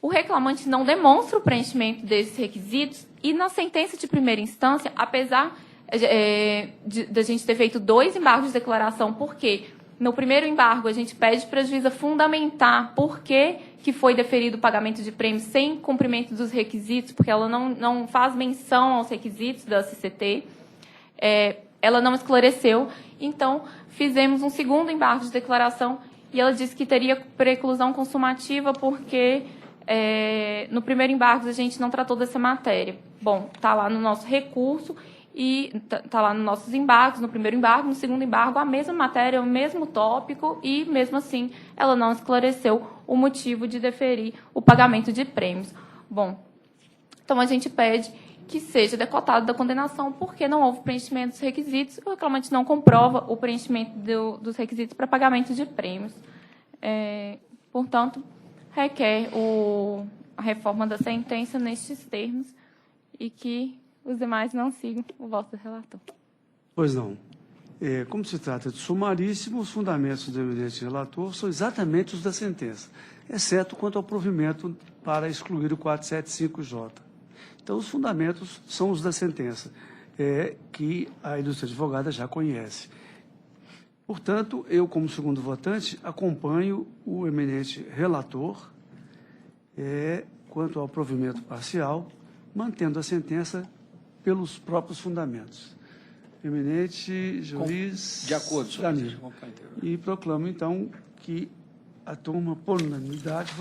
O reclamante não demonstra o preenchimento desses requisitos e, na sentença de primeira instância, apesar de a gente ter feito 2 embargos de declaração, porque no primeiro embargo a gente pede para a juíza fundamentar por que foi deferido o pagamento de prêmios sem cumprimento dos requisitos, porque ela não faz menção aos requisitos da CCT, ela não esclareceu, então fizemos um segundo embargo de declaração e ela disse que teria preclusão consumativa porque no primeiro embargo a gente não tratou dessa matéria. Bom, está lá no nosso recurso e está lá nos nossos embargos, no primeiro embargo, no segundo embargo, a mesma matéria, o mesmo tópico, e mesmo assim ela não esclareceu o motivo de deferir o pagamento de prêmios. Bom, então a gente pede que seja decotado da condenação, porque não houve preenchimento dos requisitos, o reclamante não comprova o preenchimento dos requisitos para pagamento de prêmios. Portanto, requer a reforma da sentença nestes termos e que os demais não sigam o voto do relator. Pois não. Como se trata de sumaríssimo, os fundamentos do eminente relator são exatamente os da sentença, exceto quanto ao provimento para excluir o 475J. Então, os fundamentos são os da sentença, que a ilustre advogada já conhece. Portanto, eu, como segundo votante, acompanho o eminente relator quanto ao provimento parcial, mantendo a sentença pelos próprios fundamentos. Eminente juiz... De acordo, senhor presidente. E proclamo, então, que a turma, por unanimidade,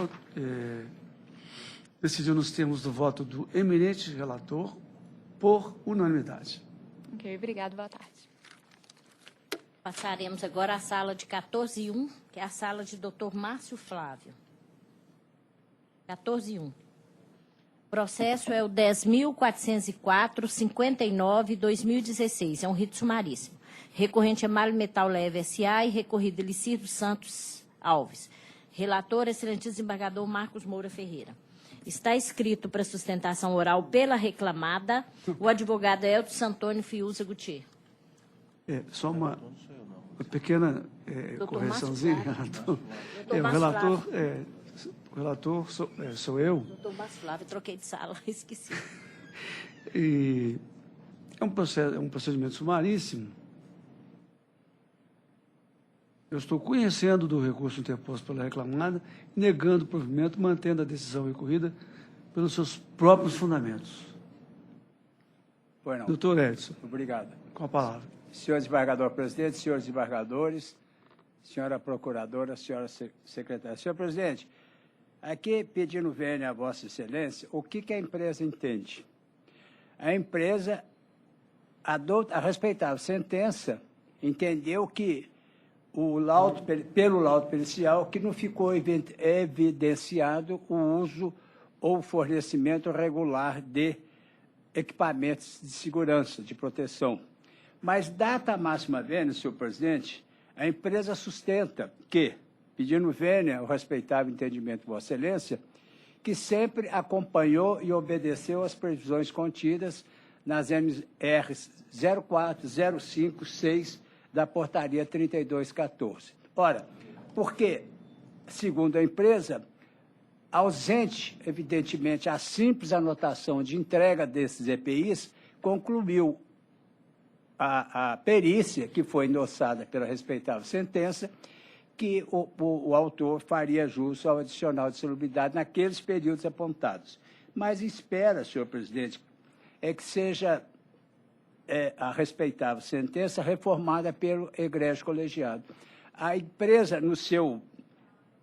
decidiu nos termos do voto do eminente relator por unanimidade. Ok, obrigado. Boa tarde. Passaremos agora à sala de 14.1, que é a sala de Dr. Márcio Flávio. 14.1. Processo é o 10.404/59/2016. É um rito sumaríssimo. Recorrente é Malha Metal Leve S.A. e recorrido Elicir dos Santos Alves. Relator, excelentíssimo desembargador Marcos Moura Ferreira. Está escrito para sustentação oral pela reclamada o advogado Elton Santônio Fiuza Gutierrez. Só uma pequena correçãozinha. O relator sou eu. Doutor Márcio Flávio, troquei de sala, esqueci. E é um procedimento sumaríssimo. Eu estou conhecendo do recurso interposto pela reclamada, negando o provimento, mantendo a decisão recorrida pelos seus próprios fundamentos. Pois não. Doutor Edson. Obrigado. Com a palavra. Senhor desembargador-presidente, senhores desembargadores, senhora procuradora, senhora secretária. Senhor presidente, aqui pedindo vênia a Vossa Excelência, o que a empresa entende? A empresa, a respeitável sentença, entendeu que pelo laudo pericial, que não ficou evidenciado o uso ou fornecimento regular de equipamentos de segurança, de proteção. Mas, data máxima vênia, senhor presidente, a empresa sustenta que, pedindo vênia ao respeitável entendimento de Vossa Excelência, que sempre acompanhou e obedeceu às previsões contidas nas NR 04, 05, 6 da portaria 3214. Ora, porque, segundo a empresa, ausente, evidentemente, a simples anotação de entrega desses EPIs, concluiu a perícia, que foi endossada pela respeitável sentença, que o autor faria jus ao adicional de salubridade naqueles períodos apontados. Mas espera, senhor presidente, que seja a respeitável sentença reformada pelo egrégio colegiado. A empresa, no seu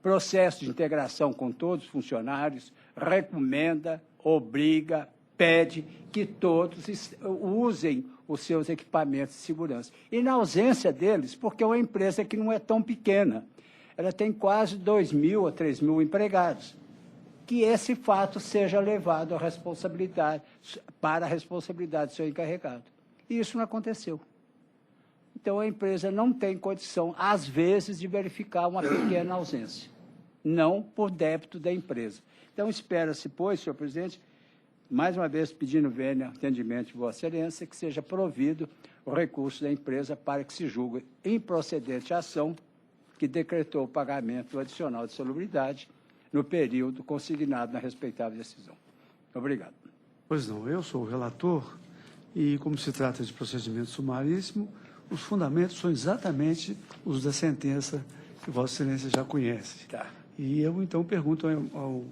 processo de integração com todos os funcionários, recomenda, obriga, pede que todos usem os seus equipamentos de segurança. E na ausência deles, porque é uma empresa que não é tão pequena, ela tem quase 2.000 ou 3.000 empregados, que esse fato seja levado à responsabilidade, para a responsabilidade do seu encarregado. E isso não aconteceu. Então, a empresa não tem condição, às vezes, de verificar uma pequena ausência, não por débito da empresa. Então, espera-se, pois, senhor presidente, mais uma vez pedindo vênia, atendimento de Vossa Excelência, que seja provido o recurso da empresa para que se julgue improcedente a ação que decretou o pagamento do adicional de salubridade no período consignado na respeitável decisão. Obrigado. Pois não, eu sou o relator e, como se trata de procedimento sumaríssimo, os fundamentos são exatamente os da sentença que Vossa Excelência já conhece. Tá. E eu, então, pergunto ao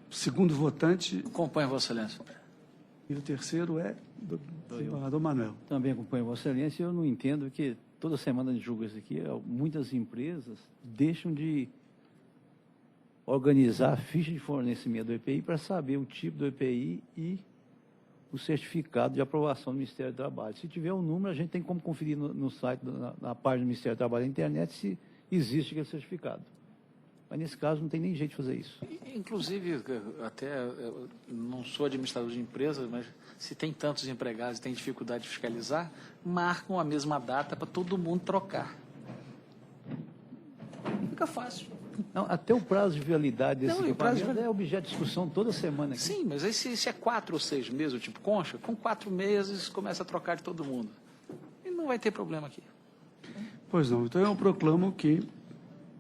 segundo votante... Acompanho Vossa Excelência. E o terceiro é do desembargador Manuel. Também acompanho Vossa Excelência. Eu não entendo que toda semana a gente julga isso aqui. Muitas empresas deixam de organizar a ficha de fornecimento do EPI para saber o tipo do EPI e o certificado de aprovação do Ministério do Trabalho. Se tiver um número, a gente tem como conferir no site, na página do Ministério do Trabalho na internet, se existe aquele certificado. Mas, nesse caso, não tem nem jeito de fazer isso. Inclusive, até eu não sou administrador de empresa, mas se tem tantos empregados e tem dificuldade de fiscalizar, marcam a mesma data para todo mundo trocar. Fica fácil. Não, até o prazo de validade desse Não, equipamento é objeto de discussão toda semana aqui. Sim, mas aí se é 4 ou 6 meses, tipo concha, com 4 meses começa a trocar de todo mundo. E não vai ter problema aqui. Pois não. Então, eu proclamo que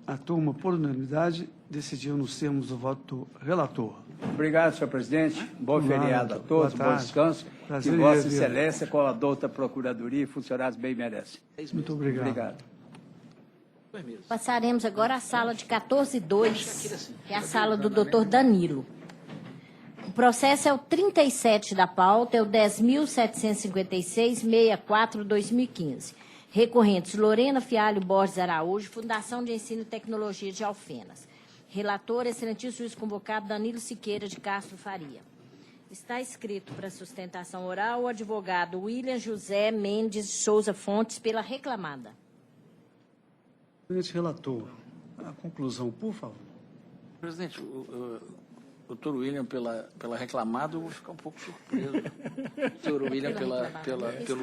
a turma, por unanimidade, decidiu nos termos do voto do relator. Obrigado, senhor presidente. Bom feriado a todos, bom descanso. Que Vossa Excelência, com a douta Procuradoria e funcionários bem merecem. Muito obrigado. Obrigado. Passaremos agora à sala de 14.2, que é a sala do doutor Danilo. O processo é o 37 da pauta, é o 10.756-64-2015. Recorrentes Lorena Fialho Borges Araújo, Fundação de Ensino e Tecnologia de Alfenas. Relator, excelentíssimo juiz convocado Danilo Siqueira de Castro Faria. Está escrito para sustentação oral o advogado William José Mendes Souza Fontes, pela reclamada. Presidente relator, a conclusão, por favor. Presidente, o doutor William, pela reclamada, eu vou ficar um pouco surpreso. Doutor William, pelo...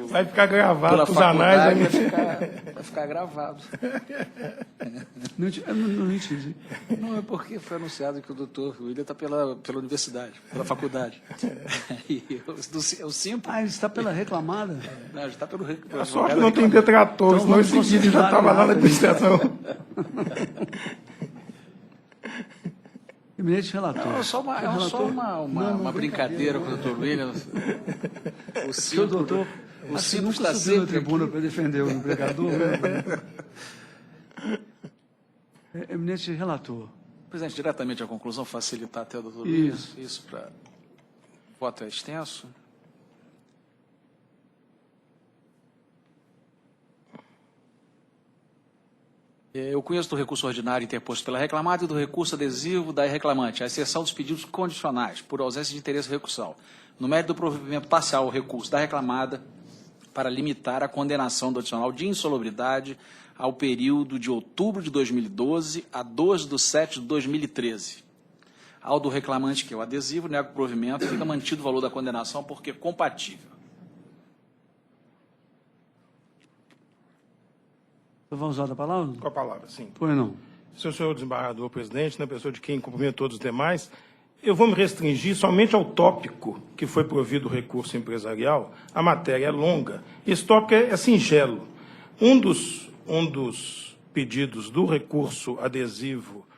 Vai ficar gravado os anais. Vai ficar gravado. Não entendi. Não, é porque foi anunciado que o doutor William está pela universidade, pela faculdade. E eu sempre... ele está pela reclamada? Não, ele está pelo... A sorte não tem detrator, senão em seguida ele já estava lá na administração. Eminente relator. Não, só uma brincadeira com o doutor William. O doutor está sempre na tribuna para defender o empregador. Eminente relator. Presidente, diretamente à conclusão, facilitar até o doutor William. Isso para... O voto é extenso. Eu conheço do recurso ordinário interposto pela reclamada e do recurso adesivo da reclamante, à exceção dos pedidos condicionais, por ausência de interesse recursal. No mérito do provimento parcial ao recurso da reclamada para limitar a condenação do adicional de insalubridade ao período de outubro de 2012 a 12/7 de 2013. Ao do reclamante, que é o adesivo, nego o provimento, fica mantido o valor da condenação porque é compatível. Vamos usar a palavra? Com a palavra, sim. Pois não. Senhor desembargador presidente, na pessoa de quem cumprimento todos os demais, eu vou me restringir somente ao tópico que foi provido o recurso empresarial. A matéria é longa. Esse tópico é singelo. Um dos pedidos do recurso adesivo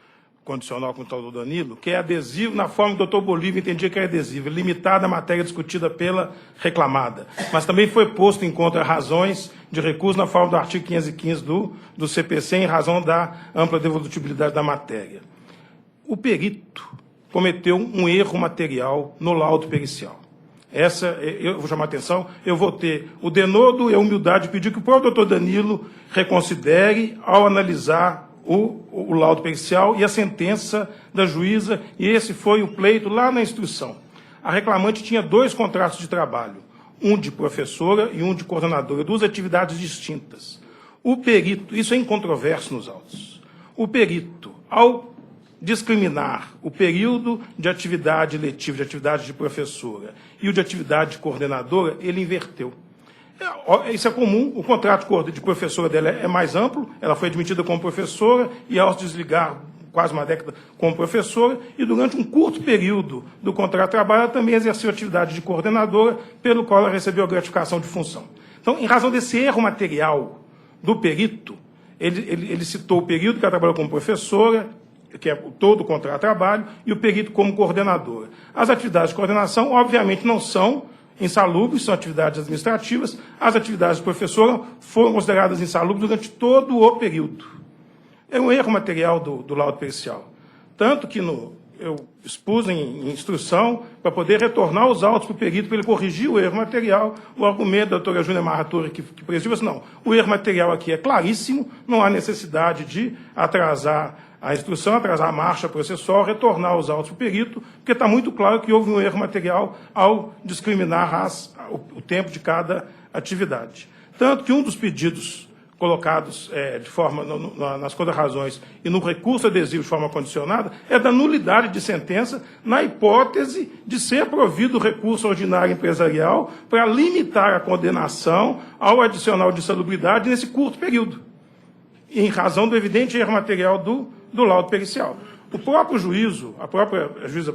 condicional contra o doutor Danilo, que é adesivo na forma que o doutor Bolívia entendia que era adesivo, limitada à matéria discutida pela reclamada. Mas também foi posto em conta razões de recurso na forma do artigo 515 do CPC, em razão da ampla devolutibilidade da matéria. O perito cometeu um erro material no laudo pericial. Eu vou chamar a atenção, eu vou ter o denodo e a humildade de pedir que o próprio doutor Danilo reconsidere ao analisar o laudo pericial e a sentença da juíza, e esse foi o pleito lá na instrução. A reclamante tinha 2 contratos de trabalho, um de professora e um de coordenadora, 2 atividades distintas. O perito, isso é incontroverso nos autos, o perito, ao discriminar o período de atividade letiva, de atividade de professora e o de atividade de coordenadora, ele inverteu. Isso é comum, o contrato de professora dela é mais amplo, ela foi admitida como professora e, ao desligar quase uma década como professora, e durante um curto período do contrato de trabalho, ela também exerceu atividade de coordenadora, pelo qual ela recebeu a gratificação de função. Então, em razão desse erro material do perito, ele citou o período que ela trabalhou como professora, que é todo o contrato de trabalho, e o perito como coordenadora. As atividades de coordenação, obviamente, não são insalubres, são atividades administrativas. As atividades de professora foram consideradas insalubres durante todo o período. É um erro material do laudo pericial. Tanto que eu expus em instrução para poder retornar os autos para o perito, para ele corrigir o erro material. O argumento da doutora Júlia Marratura, que presidiu, assim, não, o erro material aqui é claríssimo, não há necessidade de atrasar a instrução, atrasar a marcha processual, retornar os autos para o perito, porque está muito claro que houve um erro material ao discriminar o tempo de cada atividade. Tanto que um dos pedidos colocados de forma nas contrarrazões e no recurso adesivo de forma condicionada é da nulidade de sentença na hipótese de ser provido o recurso ordinário empresarial para limitar a condenação ao adicional de insalubridade nesse curto período, em razão do evidente erro material do laudo pericial. O próprio juízo, a própria juíza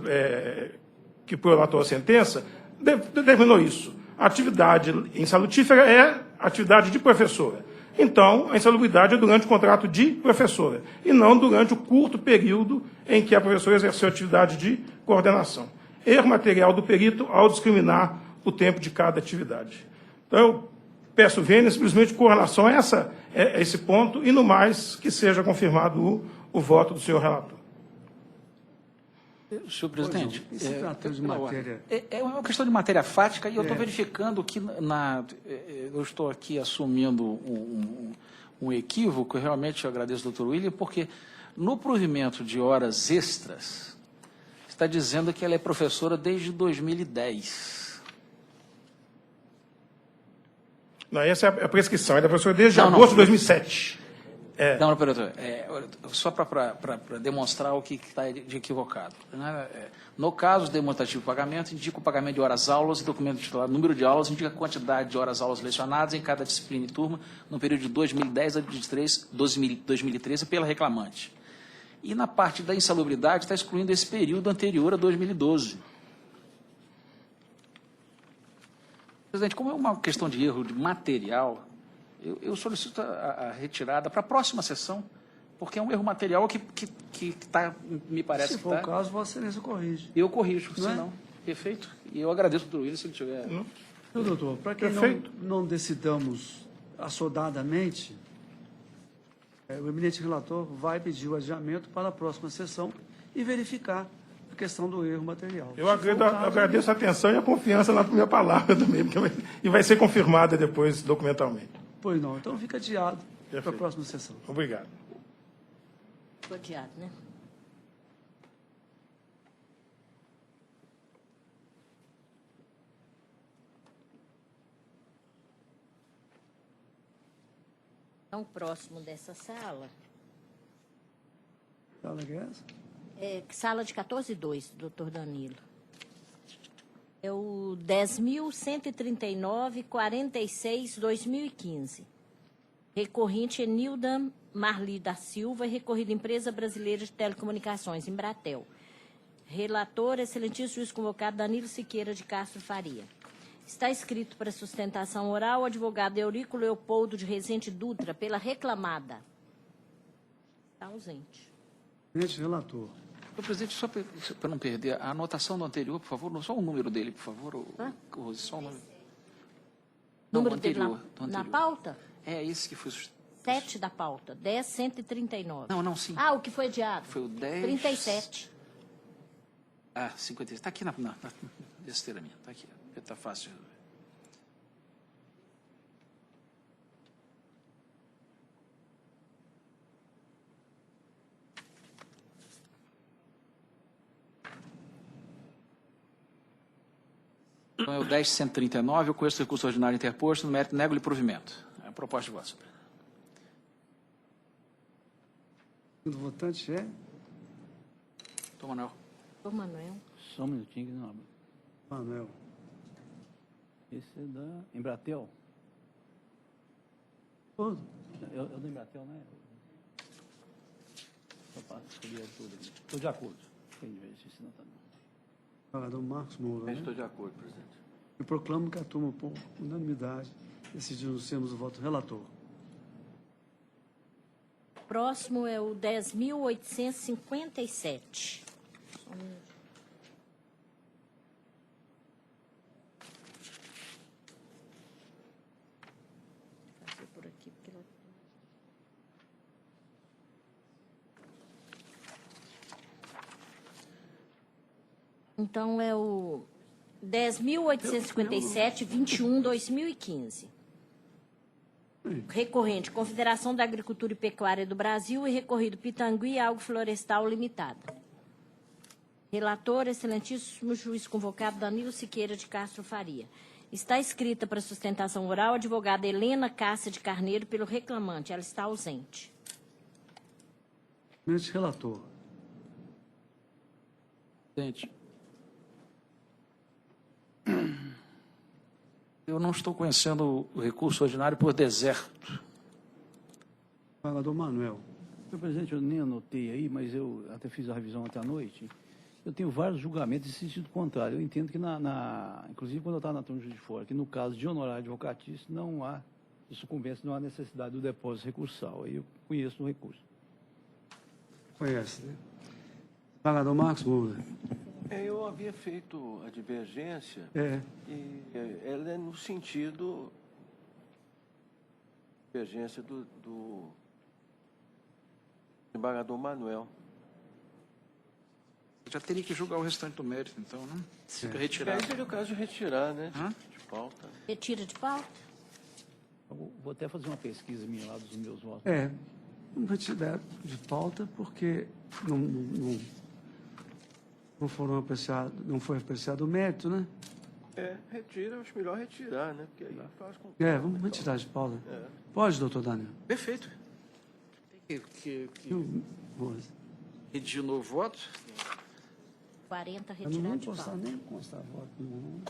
que prolatou a sentença, determinou isso. A atividade insalutífera é atividade de professora. Então, a insalubridade é durante o contrato de professora, e não durante o curto período em que a professora exerceu atividade de coordenação. Erro material do perito ao discriminar o tempo de cada atividade. Então, eu peço vênia simplesmente com relação a esse ponto, e no mais que seja confirmado o voto do senhor relator. Senhor presidente, é uma questão de matéria fática, e eu estou verificando que eu estou aqui assumindo um equívoco. Realmente eu agradeço ao doutor William, porque no provimento de horas extras está dizendo que ela é professora desde 2010. Não, essa é a prescrição, ela é professora desde agosto de 2007. Não, operador, só para demonstrar o que está de equivocado. No caso demonstrativo de pagamento, indica o pagamento de horas-aulas e documento titular, número de aulas, indica a quantidade de horas-aulas lecionadas em cada disciplina e turma no período de 2010 a 2013 pela reclamante. E na parte da insalubridade está excluindo esse período anterior a 2012. Presidente, como é uma questão de erro de material, eu solicito a retirada para a próxima sessão, porque é um erro material que me parece que se for o caso, Vossa Excelência corrige. Eu corrijo, se não. Perfeito. E eu agradeço ao doutor William, se ele tiver... Então, doutor, para que não decidamos assodadamente, o eminente relator vai pedir o adiamento para a próxima sessão e verificar a questão do erro material. Eu agradeço a atenção e a confiança na minha palavra também, e vai ser confirmada depois documentalmente. Pois não, então fica adiado para a próxima sessão. Obrigado. Ficou adiado, né? Então, próximo dessa sala... Sala que é essa? Sala de 14.2, doutor Danilo. É o 10.139.46/2015. Recorrente Enilda Marli da Silva, recorrido Empresa Brasileira de Telecomunicações, Embratel. Relator, excelentíssimo juiz convocado Danilo Siqueira de Castro Faria. Está escrito para sustentação oral o advogado Eurico Leopoldo de Rezende Dutra, pela reclamada. Está ausente. Presidente, relator. Presidente, só para não perder, a anotação do anterior, por favor, só o número dele, por favor. Rose, só o número. Número dele na pauta? É esse que foi... 7 da pauta, 10.139. Não, sim. Ah, o que foi adiado? Foi o 10... 37. 53. Está aqui na besteira minha, está aqui. Está fácil de resolver. Então, é o 10.139, eu conheço o recurso ordinário interposto, no mérito nego-lhe provimento. É a proposta de voto. O votante é? Doutor Manuel. Doutor Manuel. Só um minutinho que não abre. Manuel. Esse é da Embratel. Todo. É do Embratel, né? Estou de acordo. Tem de ver se não está não. Desembargador Marcos Moura. Estou de acordo, presidente. Eu proclamo que a turma, por unanimidade, decidiu nos termos do voto relator. Próximo é o 10.857. Só um minuto. Vou fazer por aqui, porque ela... Então, é o 10.857, 21/2015. Recorrente, Confederação da Agricultura e Pecuária do Brasil e recorrido Pitangui Agroflorestal Limitada. Relator, excelentíssimo juiz convocado Danilo Siqueira de Castro Faria. Está escrita para sustentação oral a advogada Helena Cássia de Carneiro pelo reclamante. Ela está ausente. Relator. Presidente, eu não estou conhecendo o recurso ordinário por deserto. Desembargador Manuel. Senhor presidente, eu nem anotei aí, mas eu até fiz a revisão ontem à noite. Eu tenho vários julgamentos em sentido contrário. Eu entendo que, inclusive quando eu estava na turma de fora, que no caso de honorário advocatício não há, de sucumbência, não há necessidade do depósito recursal. Aí eu conheço o recurso. Conhece, né? Desembargador Marcos Moura. Eu havia feito a divergência e ela é no sentido divergência do desembargador Manuel. Já teria que julgar o restante do mérito, então, não? Fica retirado. Aí seria o caso de retirar, né? De pauta. Retira de pauta? Eu vou até fazer uma pesquisa minha lá dos meus votos. Vamos retirar de pauta porque não foi apreciado o mérito, né? Retira, acho melhor retirar, né? Porque aí faz com... Vamos retirar de pauta. Pode, doutor Daniel? Perfeito. Tem que redigir um novo voto. 40 Eu não retirar vou de pauta. nem constar voto, não.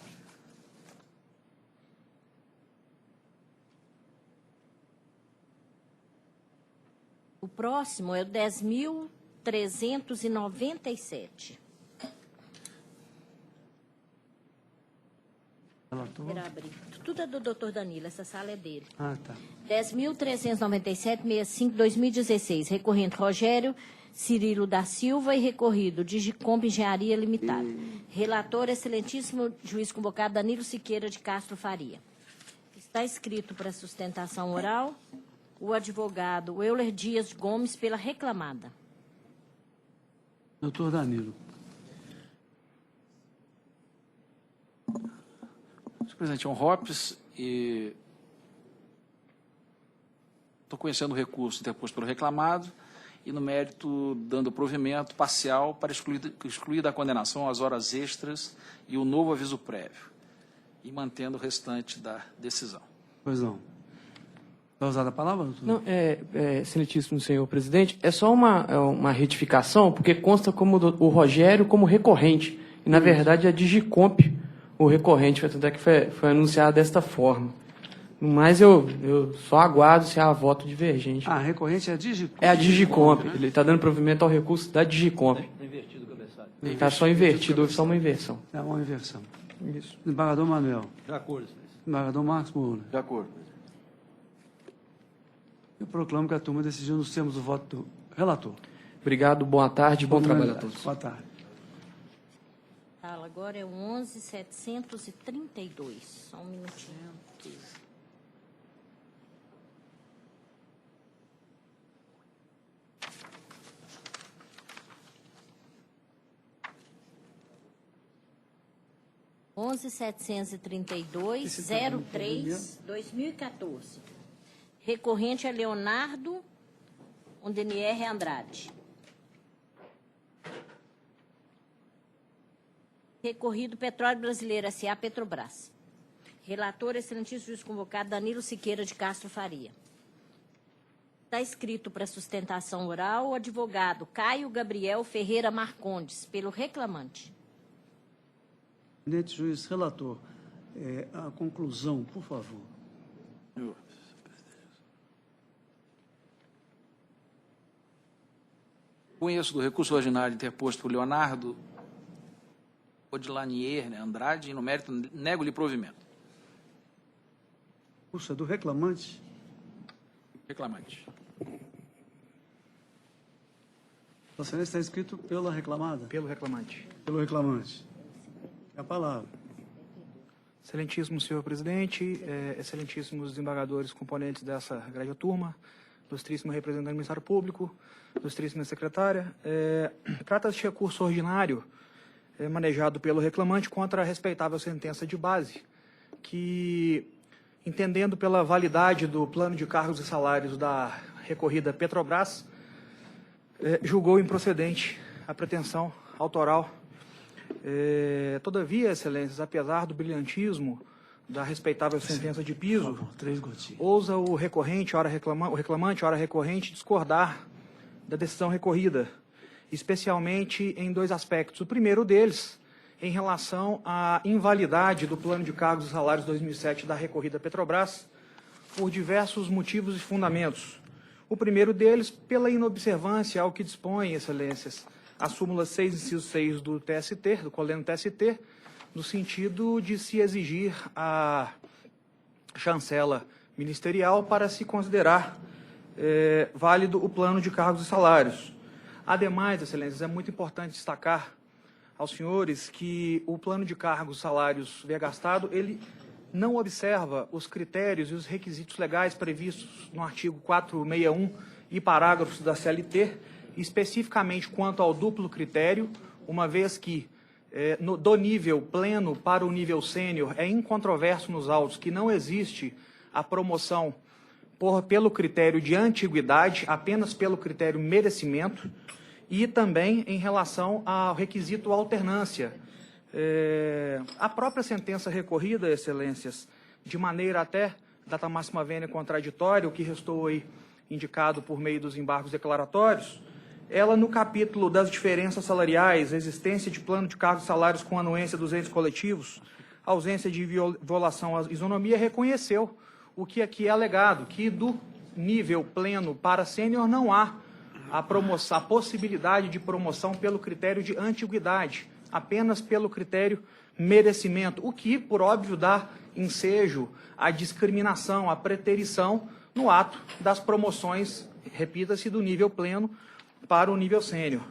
O próximo é o 10.397. Relator. Abrir. Tudo é do doutor Danilo, essa sala é dele. Tá. 10.397-65-2016. Recorrente Rogério Cirilo da Silva e recorrido Digicomp Engenharia Limitada. Relator, excelentíssimo juiz convocado Danilo Siqueira de Castro Faria. Está escrito para sustentação oral o advogado Euler Dias Gomes pela reclamada. Doutor Danilo. Senhor presidente, é um ROPS e estou conhecendo o recurso interposto pelo reclamado e, no mérito, dando provimento parcial para excluir da condenação as horas extras e o novo aviso prévio, e mantendo o restante da decisão. Pois não. Vai usar a palavra, doutor? Não, excelentíssimo senhor presidente, é só uma retificação, porque consta como o Rogério como recorrente, e, na verdade, é a Digicomp o recorrente, tanto é que foi anunciado desta forma. No mais, eu só aguardo se há voto divergente. A recorrente é a Digicomp? É a Digicomp. Ele está dando provimento ao recurso da Digicomp. Está invertido o cabeçalho. Está só invertido, houve só uma inversão. É uma inversão. Isso. Desembargador Manuel. De acordo, Desembargador Marcos Moura. De acordo. Eu proclamo que a turma decidiu nos termos do voto do relator. Obrigado, boa tarde, bom trabalho a todos. Boa tarde. Agora é o 11.732. Só um minutinho. onze 732-03-2014. Recorrente é Leonardo Ondenier Andrade. Recorrido Petróleo Brasileiro S.A. Petrobras. Relator, excelentíssimo juiz convocado Danilo Siqueira de Castro Faria. Está escrito para sustentação oral o advogado Caio Gabriel Ferreira Marcondes, pelo reclamante. Eminente juiz relator, a conclusão, por favor. Conheço do recurso ordinário interposto por Leonardo Odilanier, né, Andrade, e no mérito nego-lhe provimento. Recurso é do reclamante. Reclamante. Vossa Excelência, está escrito pela reclamada? Pelo reclamante. Pelo reclamante. É a palavra. Excelentíssimo senhor presidente, excelentíssimos desembargadores componentes dessa grande turma, ilustríssimo representante do Ministério Público, ilustríssima secretária, trata-se de recurso ordinário manejado pelo reclamante contra a respeitável sentença de base, que, entendendo pela validade do plano de cargos e salários da recorrida Petrobras, julgou improcedente a pretensão autoral. Todavia, excelências, apesar do brilhantismo da respeitável sentença de piso, ousa o reclamante, ora recorrente, discordar da decisão recorrida, especialmente em dois aspectos. O primeiro deles, em relação à invalidade do plano de cargos e salários 2007 da recorrida Petrobras, por diversos motivos e fundamentos. O primeiro deles, pela inobservância ao que dispõe, excelências, a súmula 6, inciso 6 do TST, do coleno TST, no sentido de se exigir a chancela ministerial para se considerar válido o plano de cargos e salários. Ademais, excelências, é muito importante destacar aos senhores que o plano de cargos e salários vergastado, ele não observa os critérios e os requisitos legais previstos no artigo 461 e parágrafos da CLT, especificamente quanto ao duplo critério, uma vez que do nível pleno para o nível sênior é incontroverso nos autos que não existe a promoção pelo critério de antiguidade, apenas pelo critério merecimento, e também em relação ao requisito alternância. A própria sentença recorrida, excelências, de maneira até data máxima vênia contraditória, o que restou aí indicado por meio dos embargos declaratórios, ela no capítulo das diferenças salariais, existência de plano de cargos e salários com anuência dos entes coletivos, ausência de violação à isonomia, reconheceu o que aqui é alegado, que do nível pleno para sênior não há a possibilidade de promoção pelo critério de antiguidade, apenas pelo critério merecimento, o que, por óbvio, dá ensejo à discriminação, à preterição no ato das promoções, repita-se, do nível pleno para o nível sênior.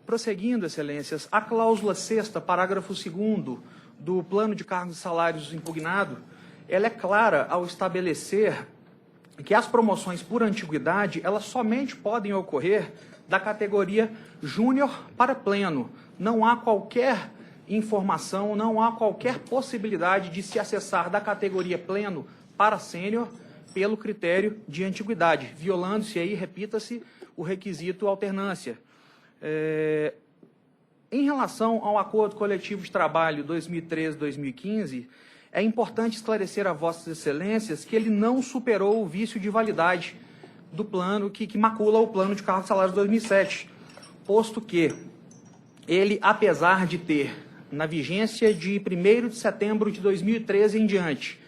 Prosseguindo, excelências, a cláusula 6ª, parágrafo 2º do plano de cargos e salários impugnado, ela é clara ao estabelecer que as promoções por antiguidade, elas somente podem ocorrer da categoria júnior para pleno. Não há qualquer informação, não há qualquer possibilidade de se acessar da categoria pleno para sênior pelo critério de antiguidade, violando-se aí, repita-se, o requisito alternância. Em relação ao Acordo Coletivo de Trabalho 2013-2015, é importante esclarecer a vossas excelências que ele não superou o vício de validade do plano que macula o plano de cargos e salários 2007, posto que ele, apesar de ter, na vigência de 1º de setembro de 2013 em diante,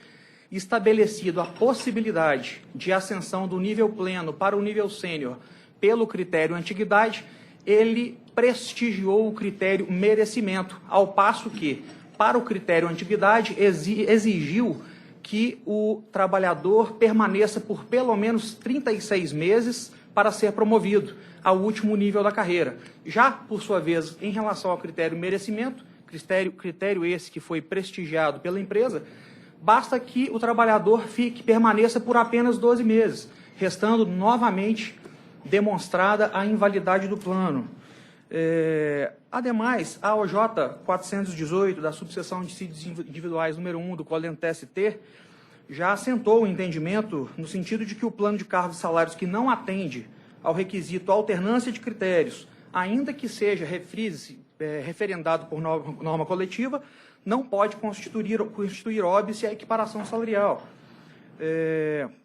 estabelecido a possibilidade de ascensão do nível pleno para o nível sênior pelo critério antiguidade, ele prestigiou o critério merecimento, ao passo que, para o critério antiguidade, exigiu que o trabalhador permaneça por pelo menos 36 meses para ser promovido ao último nível da carreira. Já, por sua vez, em relação ao critério merecimento, critério esse que foi prestigiado pela empresa, basta que o trabalhador permaneça por apenas 12 meses, restando novamente demonstrada a invalidade do plano. Ademais, a OJ 418, da subseção de dissídios individuais número 1 do coleno TST, já assentou o entendimento no sentido de que o plano de cargos e salários que não atende ao requisito alternância de critérios, ainda que seja referendado por norma coletiva, não pode constituir óbice a equiparação salarial.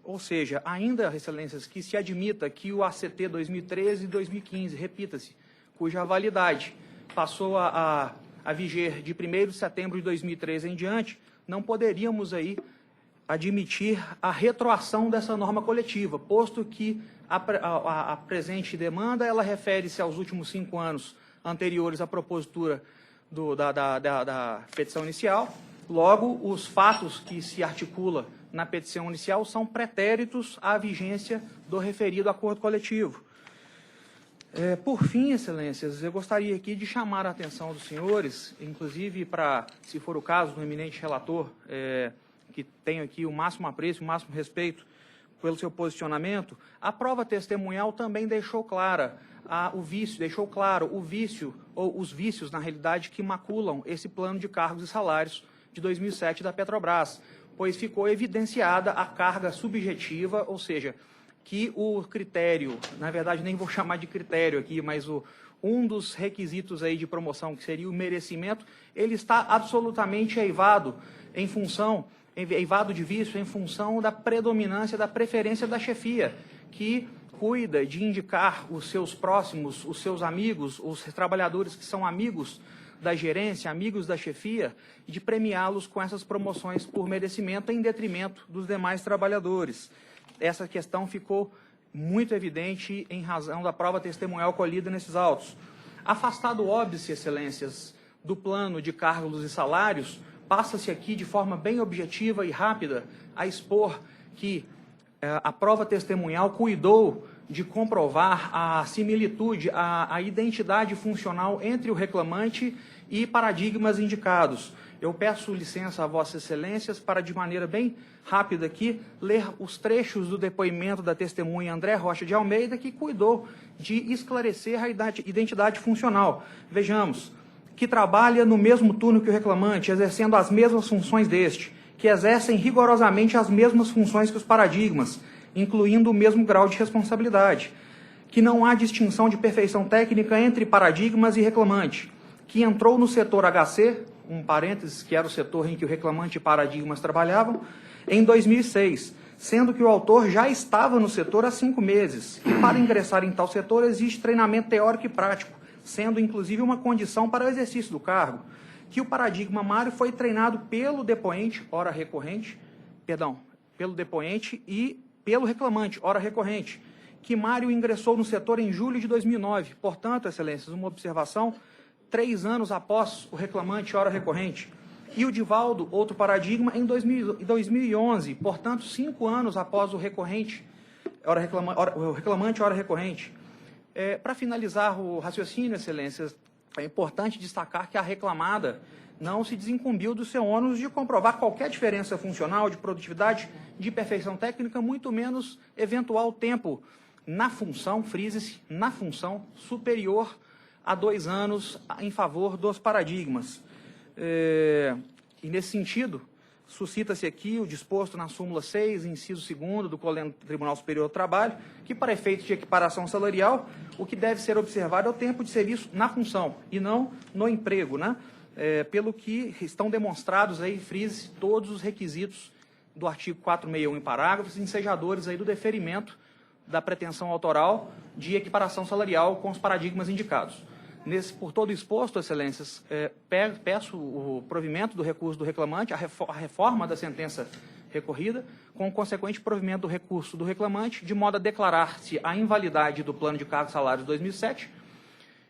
Ou seja, ainda, excelências, que se admita que o ACT 2013 e 2015, repita-se, cuja validade passou a viger de 1º de setembro de 2013 em diante, não poderíamos aí admitir a retroação dessa norma coletiva, posto que a presente demanda ela refere-se aos últimos 5 anos anteriores à propositura da petição inicial. Logo, os fatos que se articula na petição inicial são pretéritos à vigência do referido acordo coletivo. Por fim, excelências, eu gostaria aqui de chamar a atenção dos senhores, inclusive para, se for o caso, do eminente relator, que tenho aqui o máximo apreço, o máximo respeito pelo seu posicionamento. A prova testemunhal também deixou claro o vício, ou os vícios, na realidade, que maculam esse plano de cargos e salários de 2007 da Petrobras, pois ficou evidenciada a carga subjetiva, ou seja, que o critério, na verdade nem vou chamar de critério aqui, mas um dos requisitos aí de promoção, que seria o merecimento, ele está absolutamente eivado de vício em função da predominância, da preferência da chefia, que cuida de indicar os seus próximos, os seus amigos, os trabalhadores que são amigos da gerência, amigos da chefia, e de premiá-los com essas promoções por merecimento em detrimento dos demais trabalhadores. Essa questão ficou muito evidente em razão da prova testemunhal colhida nesses autos. Afastado o óbice, excelências, do plano de cargos e salários, passa-se aqui de forma bem objetiva e rápida a expor que a prova testemunhal cuidou de comprovar a similitude, a identidade funcional entre o reclamante e paradigmas indicados. Eu peço licença a Vossas Excelências para, de maneira bem rápida aqui, ler os trechos do depoimento da testemunha André Rocha de Almeida, que cuidou de esclarecer a identidade funcional. Vejamos, que trabalha no mesmo turno que o reclamante, exercendo as mesmas funções deste, que exercem rigorosamente as mesmas funções que os paradigmas, incluindo o mesmo grau de responsabilidade, que não há distinção de perfeição técnica entre paradigmas e reclamante, que entrou no setor HC, um parênteses, que era o setor em que o reclamante e paradigmas trabalhavam, em 2006, sendo que o autor já estava no setor há 5 meses, e para ingressar em tal setor existe treinamento teórico e prático, sendo inclusive uma condição para o exercício do cargo, que o paradigma Mário foi treinado pelo depoente, ora recorrente, pelo depoente e pelo reclamante, ora recorrente, que Mário ingressou no setor em julho de 2009. Portanto, excelências, uma observação, 3 anos após o reclamante, ora recorrente. E o Divaldo, outro paradigma, em 2011, portanto, 5 anos após o recorrente, o reclamante, ora recorrente. Para finalizar o raciocínio, excelências, é importante destacar que a reclamada não se desincumbiu do seu ônus de comprovar qualquer diferença funcional, de produtividade, de perfeição técnica, muito menos eventual tempo na função, frise-se, na função superior a 2 anos em favor dos paradigmas. E nesse sentido, suscita-se aqui o disposto na súmula 6, inciso 2º do Colégio do Tribunal Superior do Trabalho, que para efeito de equiparação salarial, o que deve ser observado é o tempo de serviço na função e não no emprego, né? Pelo que estão demonstrados aí, frise, todos os requisitos do artigo 461 em parágrafos, ensejadores aí do deferimento da pretensão autoral de equiparação salarial com os paradigmas indicados. Por todo exposto, excelências, peço o provimento do recurso do reclamante, a reforma da sentença recorrida, com o consequente provimento do recurso do reclamante, de modo a declarar-se a invalidade do plano de cargos e salários de 2007,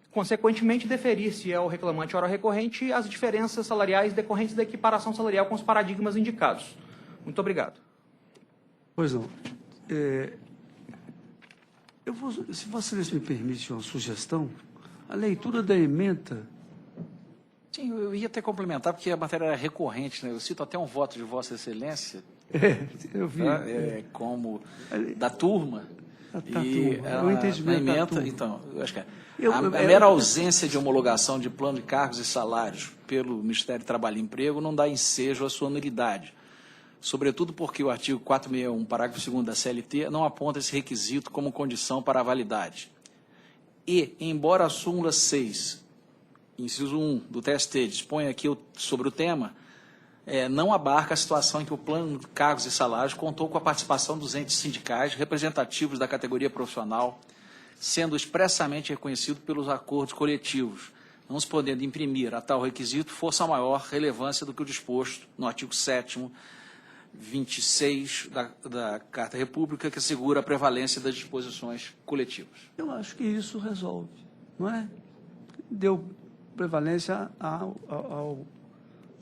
consequentemente deferir-se ao reclamante ora recorrente as diferenças salariais decorrentes da equiparação salarial com os paradigmas indicados. Muito obrigado. Pois não. Se vocês me permitem uma sugestão, a leitura da ementa... Sim, eu ia até complementar, porque a matéria era recorrente, né? Eu cito até um voto de Vossa Excelência, eu vi. Como da turma. O entendimento da turma. Então, eu acho que a mera ausência de homologação de plano de cargos e salários pelo Ministério do Trabalho e Emprego não dá ensejo à sua nulidade. Sobretudo porque o artigo 461, parágrafo 2º da CLT, não aponta esse requisito como condição para a validade. E, embora a súmula 6, inciso 1 do TST, disponha aqui sobre o tema, não abarca a situação em que o plano de cargos e salários contou com a participação dos entes sindicais representativos da categoria profissional, sendo expressamente reconhecido pelos acordos coletivos, não se podendo imprimir a tal requisito força maior relevância do que o disposto no artigo 7º 26 da Carta República, que assegura a prevalência das disposições coletivas. Eu acho que isso resolve, não é? Deu prevalência ao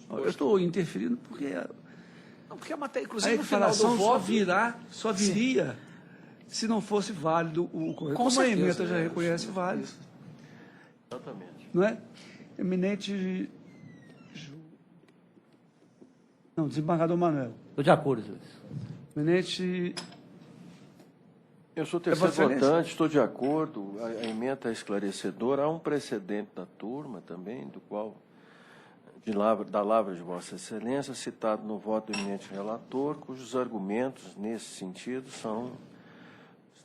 eu estou interferindo porque... Não, porque a matéria, inclusive, a no final do equiparação voto... só viria se não fosse válido o corretor. Com Como certeza, a ementa já reconhece válido. Exatamente. Não é? Eminente... Não, desembargador Manuel. Estou de acordo, juiz. Eminente... Eu sou terceiro votante, estou de acordo, a emenda é esclarecedora. Há um precedente da turma também, do qual, da lavra de Vossa Excelência, citado no voto do eminente relator, cujos argumentos, nesse sentido, estão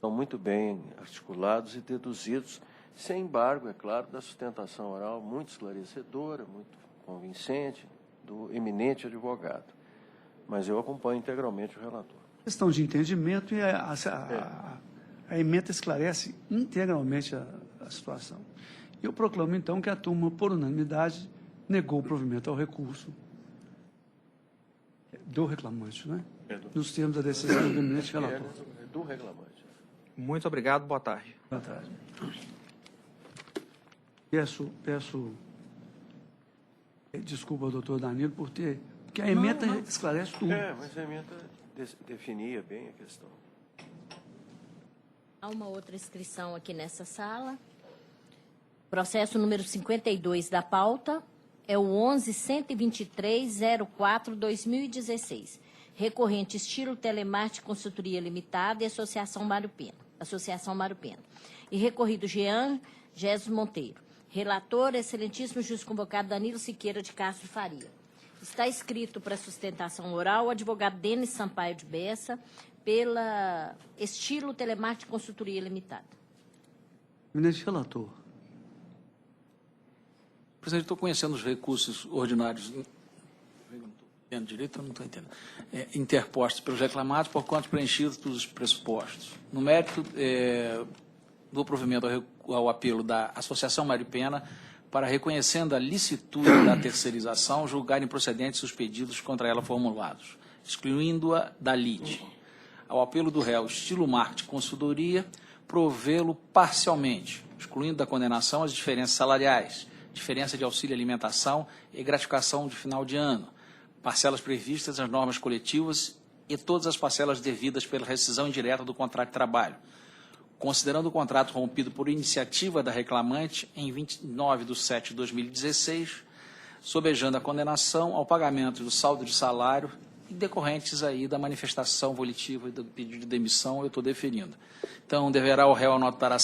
muito bem articulados e deduzidos, sem embargo, é claro, da sustentação oral muito esclarecedora, muito convincente, do eminente advogado. Mas eu acompanho integralmente o relator. Questão de entendimento e a emenda esclarece integralmente a situação. Eu proclamo, então, que a turma, por unanimidade, negou o provimento ao recurso do reclamante, né? Nos termos da decisão do eminente relator. Do reclamante. Muito obrigado, boa tarde. Boa tarde. Peço desculpa ao doutor Danilo porque a emenda esclarece tudo. Mas a emenda definia bem a questão. Há uma outra inscrição aqui nessa sala. Processo número 52 da pauta é o 11.123.04/2016. Recorrente Estilo Telemarketing Consultoria Limitada e Associação Mário Pena. E recorrido Jean Jesus Monteiro. Relator, excelentíssimo juiz convocado Danilo Siqueira de Castro Faria. Está escrito para sustentação oral o advogado Denis Sampaio de Bessa, pela Estilo Telemarketing Consultoria Limitada. Eminente relator. Presidente, estou conhecendo os recursos ordinários, não estou direito, eu não estou entendendo, interpostos pelos reclamados, por quanto preenchidos os pressupostos. No mérito do provimento ao apelo da Associação Mário Pena, para, reconhecendo a licitude da terceirização, julgar improcedentes os pedidos contra ela formulados, excluindo-a da lide. Ao apelo do réu Estilo Marketing Consultoria, provê-lo parcialmente, excluindo da condenação as diferenças salariais, diferença de auxílio alimentação e gratificação de final de ano, parcelas previstas nas normas coletivas e todas as parcelas devidas pela rescisão indireta do contrato de trabalho, considerando o contrato rompido por iniciativa da reclamante em 29/7/2016, sobejando a condenação ao pagamento do saldo de salário e decorrentes aí da manifestação volitiva e do pedido de demissão, eu estou deferindo. Então, deverá o réu anotar a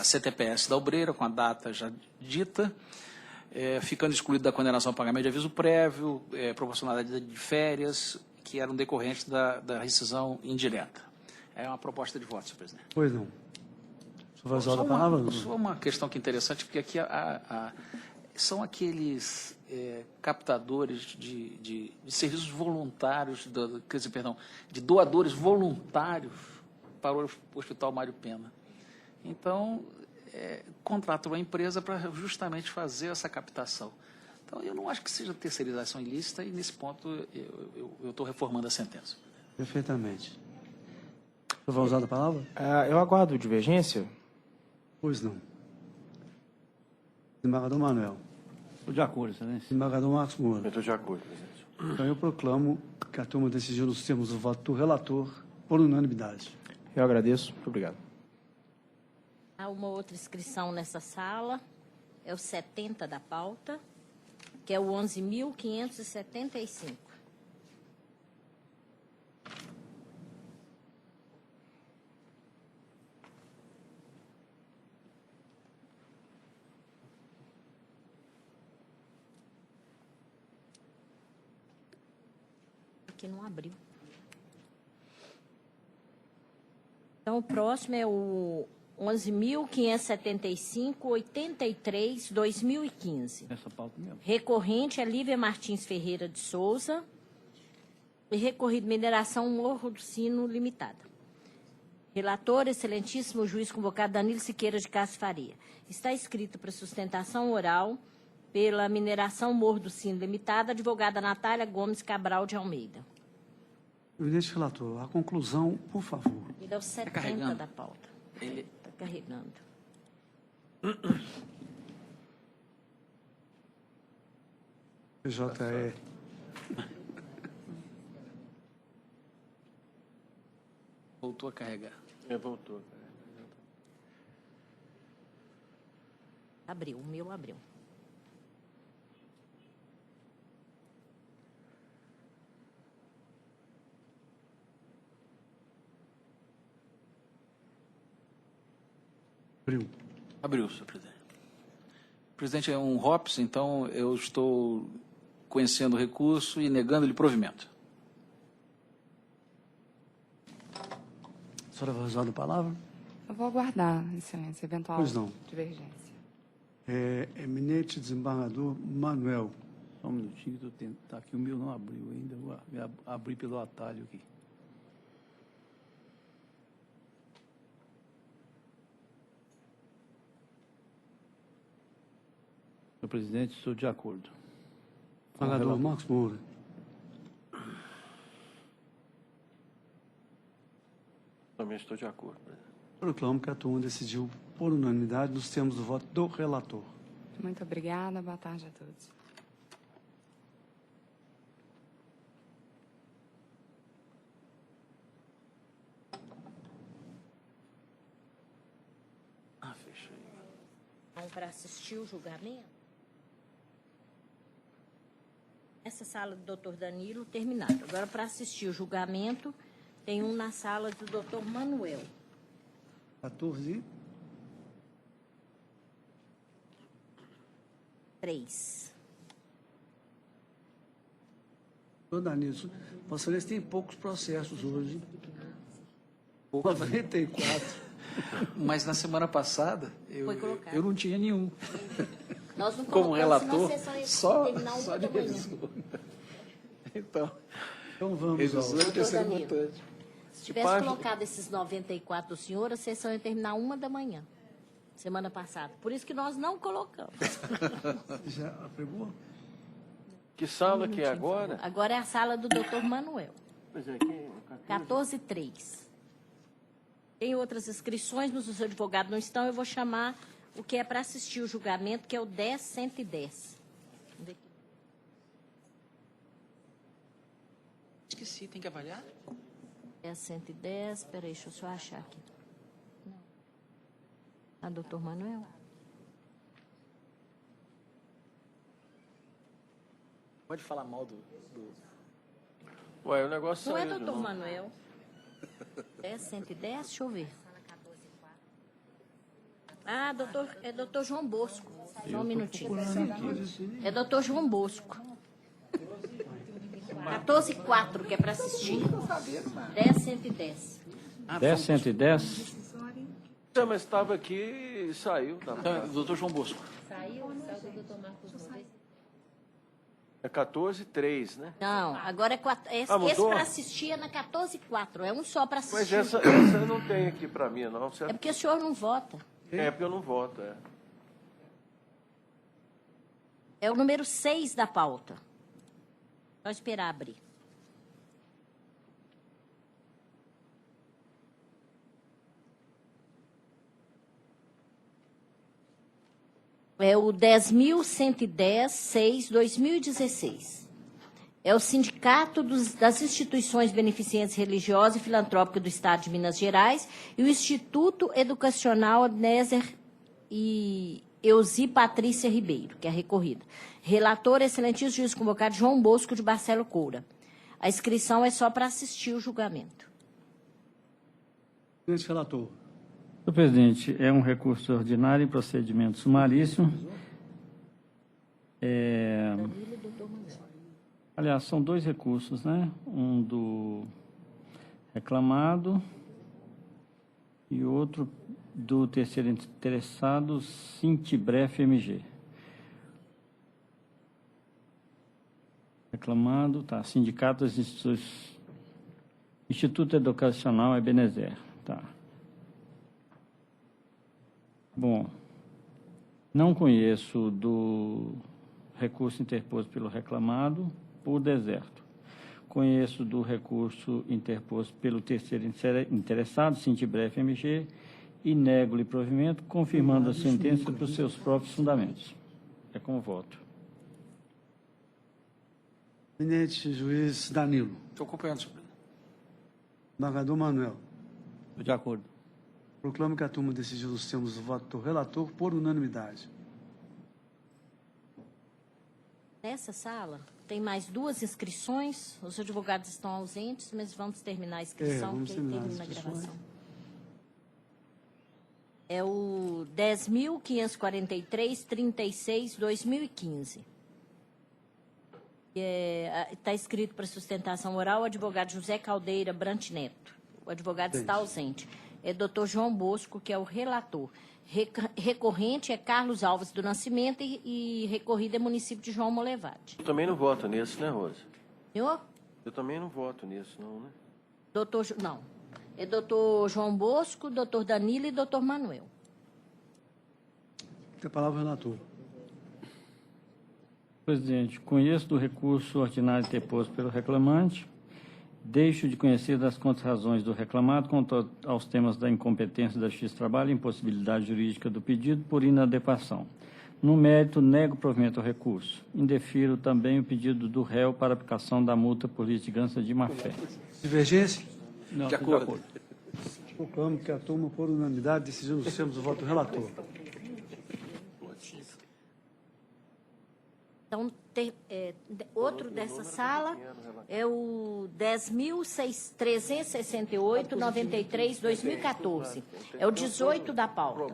CTPS da obreira, com a data já dita, ficando excluído da condenação ao pagamento de aviso prévio, proporcionalidade de férias, que eram decorrentes da rescisão indireta. É uma proposta de voto, senhor presidente. Pois não. O senhor vai usar a palavra? Só uma questão que é interessante, porque aqui são aqueles captadores de serviços voluntários, de doadores voluntários para o Hospital Mário Pena. Então, contratam a empresa para justamente fazer essa captação. Então, eu não acho que seja terceirização ilícita e, nesse ponto, eu estou reformando a sentença. Perfeitamente. O senhor vai usar a palavra? Eu aguardo divergência. Pois não. Desembargador Manuel. Estou de acordo, excelência. Desembargador Marcos Moura. Eu estou de acordo, presidente. Então, eu proclamo que a turma decidiu nos termos do voto do relator por unanimidade. Eu agradeço. Muito obrigado. Há uma outra inscrição nessa sala, é o 70 da pauta, que é o 11.575. Aqui não abriu. Então, o próximo é o 11.575/83/2015. Essa pauta mesmo. Recorrente é Lívia Martins Ferreira de Souza e recorrido Mineração Morro do Sino Limitada. Relator, excelentíssimo juiz convocado Danilo Siqueira de Castro Faria. Está escrito para sustentação oral pela Mineração Morro do Sino Limitada, advogada Natália Gomes Cabral de Almeida. Eminente relator, a conclusão, por favor. Ele é o 70 da pauta. Ele está carregando. PJE. Voltou a carregar. Voltou. Abriu, o meu abriu. Abriu, senhor presidente. Presidente, é um ROPS, então eu estou conhecendo o recurso e negando-lhe provimento. A senhora vai usar a palavra? Eu vou aguardar, excelência, eventual Pois não. divergência. Eminente desembargador Manuel. Só um minutinho que eu tento. Tá aqui, o meu não abriu ainda. Vou abrir pelo atalho aqui. Senhor presidente, estou de acordo. Desembargador Marcos Moura. Também estou de acordo, presidente. Proclamo que a turma decidiu por unanimidade nos termos do voto do relator. Muito obrigada, boa tarde a todos. Fechei. Então, para assistir o julgamento, essa sala do doutor Danilo, terminado. Agora, para assistir o julgamento, tem um na sala do doutor Manuel. 14. 3. Doutor Danilo, Vossa Excelência tem poucos processos hoje. 94. Mas na semana passada, Foi colocado. eu não tinha nenhum. Nós não Como colocamos, relator, senão a sessão ia só terminar uma de da manhã. revisor. Então vamos revisor é Doutor terceiro Danilo, votante. Se tivesse colocado esses 94 senhores, a sessão ia terminar 1h, semana passada. Por isso que nós não colocamos. Já apregou? Que sala que é agora? Agora é a sala do doutor Manuel. Pois é, aqui, 14:03. Tem outras inscrições, mas os advogados não estão. Eu vou chamar o que é para assistir o julgamento, que é o 10.110. Esqueci, tem que avaliar? 10.110, espera aí, deixa eu só achar aqui. Não. A doutor Manuel? Pode falar mal do... Ué, o negócio Não é saiu, doutor não. Manuel? 10.110, deixa eu ver. Ah, é doutor João Bosco. Só um minutinho. É doutor João Bosco. 14:04, que é para assistir. 10.110. 10.110? Não, mas estava aqui e saiu. Doutor João Bosco. Saiu do doutor Marcos Moura. É 14:03, né? Não, agora é esse mudou? para assistir é na 14:04. É um só para assistir. Mas essa eu não tenho aqui para mim, não. Certo? É porque o senhor não vota. É porque eu não voto, é. É o número 6 da pauta. Só esperar abrir. É o 10.110/6/2016. É o Sindicato das Instituições Beneficentes Religiosas e Filantrópicas do Estado de Minas Gerais e o Instituto Educacional Abnézer e Eusi Patrícia Ribeiro, que é a recorrida. Relator, excelentíssimo juiz convocado João Bosco de Barcelo Coura. A inscrição é só para assistir o julgamento. Presidente relator. Senhor presidente, é um recurso ordinário em procedimento sumaríssimo. Aliás, são dois recursos, né? Um do reclamado e outro do terceiro interessado, Sintibref MG. Reclamado, tá. Sindicato das Instituições. Instituto Educacional Ebenezer, tá. Bom, não conheço do recurso interposto pelo reclamado por deserto. Conheço do recurso interposto pelo terceiro interessado, Cintibref MG, e nego-lhe provimento, confirmando a sentença por seus próprios fundamentos. É com voto. Eminente juiz Danilo. Estou acompanhando, senhor presidente. Desembargador Manuel. De acordo. Proclamo que a turma decidiu nos termos do voto do relator por unanimidade. Nessa sala, tem mais 2 inscrições. Os advogados estão ausentes, mas vamos terminar a inscrição, vamos porque terminar termina a as inscrições. gravação. É o 10.543-36-2015. Está escrito para sustentação oral o advogado José Caldeira Brant Neto. O advogado está ausente. É doutor João Bosco, que é o relator. Recorrente é Carlos Alves do Nascimento e recorrido é município de João Molevade. Eu também não voto nisso, né, Rosa? Senhor? Eu também não voto nisso, não, né? Não. É doutor João Bosco, doutor Danilo e doutor Manuel. Tem a palavra o relator. Presidente, conheço do recurso ordinário interposto pelo reclamante. Deixo de conhecer das contrarrazões do reclamado quanto aos temas da incompetência da Justiça do Trabalho e impossibilidade jurídica do pedido por inadequação. No mérito, nego provimento ao recurso. Indefiro também o pedido do réu para aplicação da multa por litigância de má-fé. Divergência? Não, De acordo. Proclamo que a turma, por unanimidade, decidiu nos termos do voto do relator. Então, outro dessa sala é o 10.368-93-2014. É o 18 da pauta.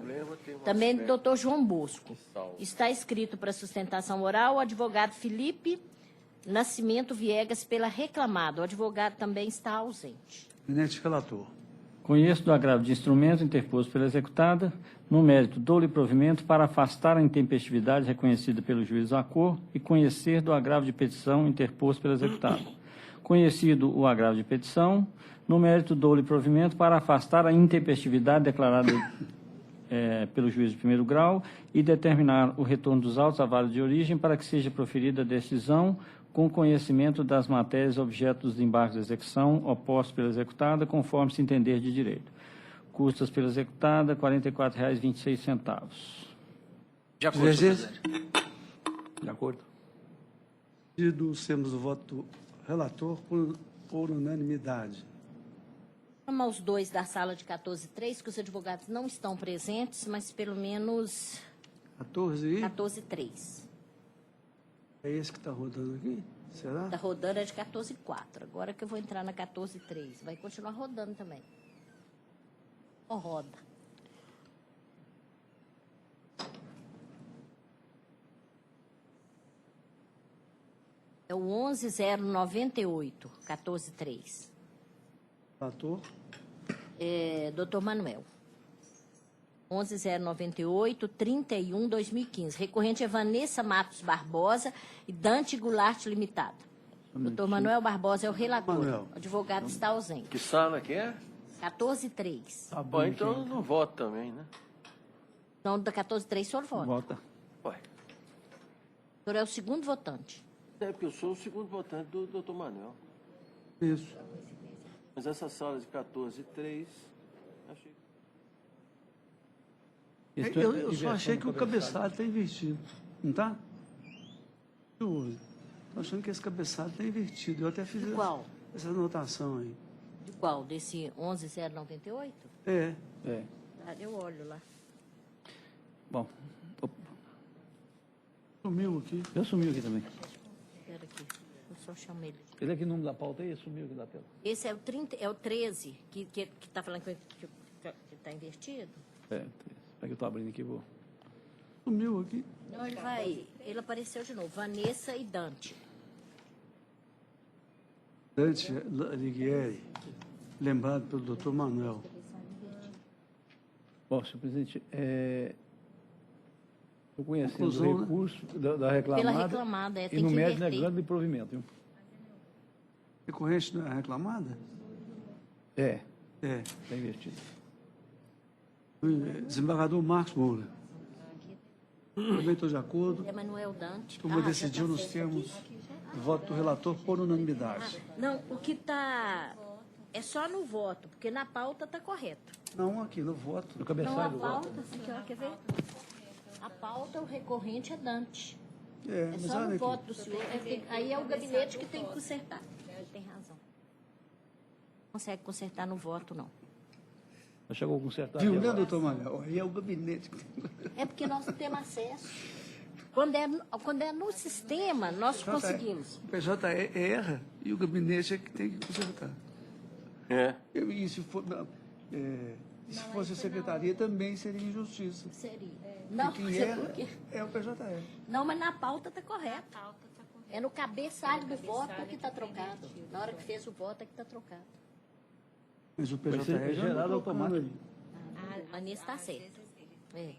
Também do doutor João Bosco. Está escrito para sustentação oral o advogado Felipe Nascimento Viegas pela reclamada. O advogado também está ausente. Eminente relator. Conheço do agravo de instrumento interposto pela executada. No mérito, dou-lhe provimento para afastar a intempestividade reconhecida pelo juiz do acordo e conhecer do agravo de petição interposto pela executada. Conhecido o agravo de petição, no mérito, dou-lhe provimento para afastar a intempestividade declarada pelo juiz de primeiro grau e determinar o retorno dos autos à vara de origem para que seja proferida a decisão com conhecimento das matérias objeto dos embargos de execução opostos pela executada, conforme se entender de direito. Custas pela executada, R$ 44,26. De acordo, senhor presidente. De acordo. Decididos termos do voto do relator por unanimidade. Chamar os 2 da sala de 14.3, que os advogados não estão presentes, mas pelo menos 14.3. É esse que está rodando aqui? Será? Está rodando é de 14.4. Agora que eu vou entrar na 14.3. Vai continuar rodando também. Ou roda. É o 11.098, 14.3. Relator. Doutor Manuel. 11.098, 31/2015. Recorrente é Vanessa Matos Barbosa e Dante Goulart Limitada. Doutor Manuel Barbosa é o relator. Manuel. O advogado está ausente. Que sala que é? 14.3. Tá bom, então eu não voto também, né? Então, da 14.3, o senhor vota. Vota. Ué. O senhor é o segundo votante. É porque eu sou o segundo votante do doutor Manuel. Isso. Mas essa sala de 14.3, achei. Eu só achei que o cabeçalho está invertido. Não está? Estou achando que esse cabeçalho está invertido. Eu até fiz essa anotação aí. De qual? Desse 11.098? É. Eu olho lá. Bom. Sumiu aqui. Eu sumiu aqui também. Espera aqui. Eu só chamei ele. Ele aqui no número da pauta aí, sumiu aqui da tela. Esse é o 13, que está falando que está invertido? Espera que eu estou abrindo aqui, vou. Sumiu aqui. Não, ele apareceu de novo. Vanessa e Dante. Dante Alighieri, lembrado pelo doutor Manuel. Bom, senhor presidente, estou conhecendo Conclusão, o recurso da reclamada. Pela reclamada, e tem no que mérito inverter. negando de provimento. Viu? Recorrente não é reclamada? Está invertido. Desembargador Marcos Moura. Também estou de acordo. É Manuel Dante. Como decidiu nos termos voto do relator por unanimidade. Não, o que está... É só no voto, porque na pauta está correto. Não, aqui no voto. No cabeçalho do voto. Aqui, ó, quer ver? A pauta, o recorrente é Dante. É É só no voto do senhor. Aí é o gabinete que tem que consertar. Ele tem razão. Não consegue consertar no voto, não. Não chegou a consertar. Viu, né, doutor Manel? Aí é o gabinete. É porque nós não temos acesso. Quando é no sistema, nós conseguimos. O PJ erra e o gabinete é que tem que consertar. E se fosse a secretaria também seria injustiça. Seria. Não, quem erra é o PJE. Não, mas na pauta está correto. É no cabeçalho do voto que está trocado. Na hora que fez o voto é que está trocado. Mas o PJE é gerado automático. A Anísio está certo. É.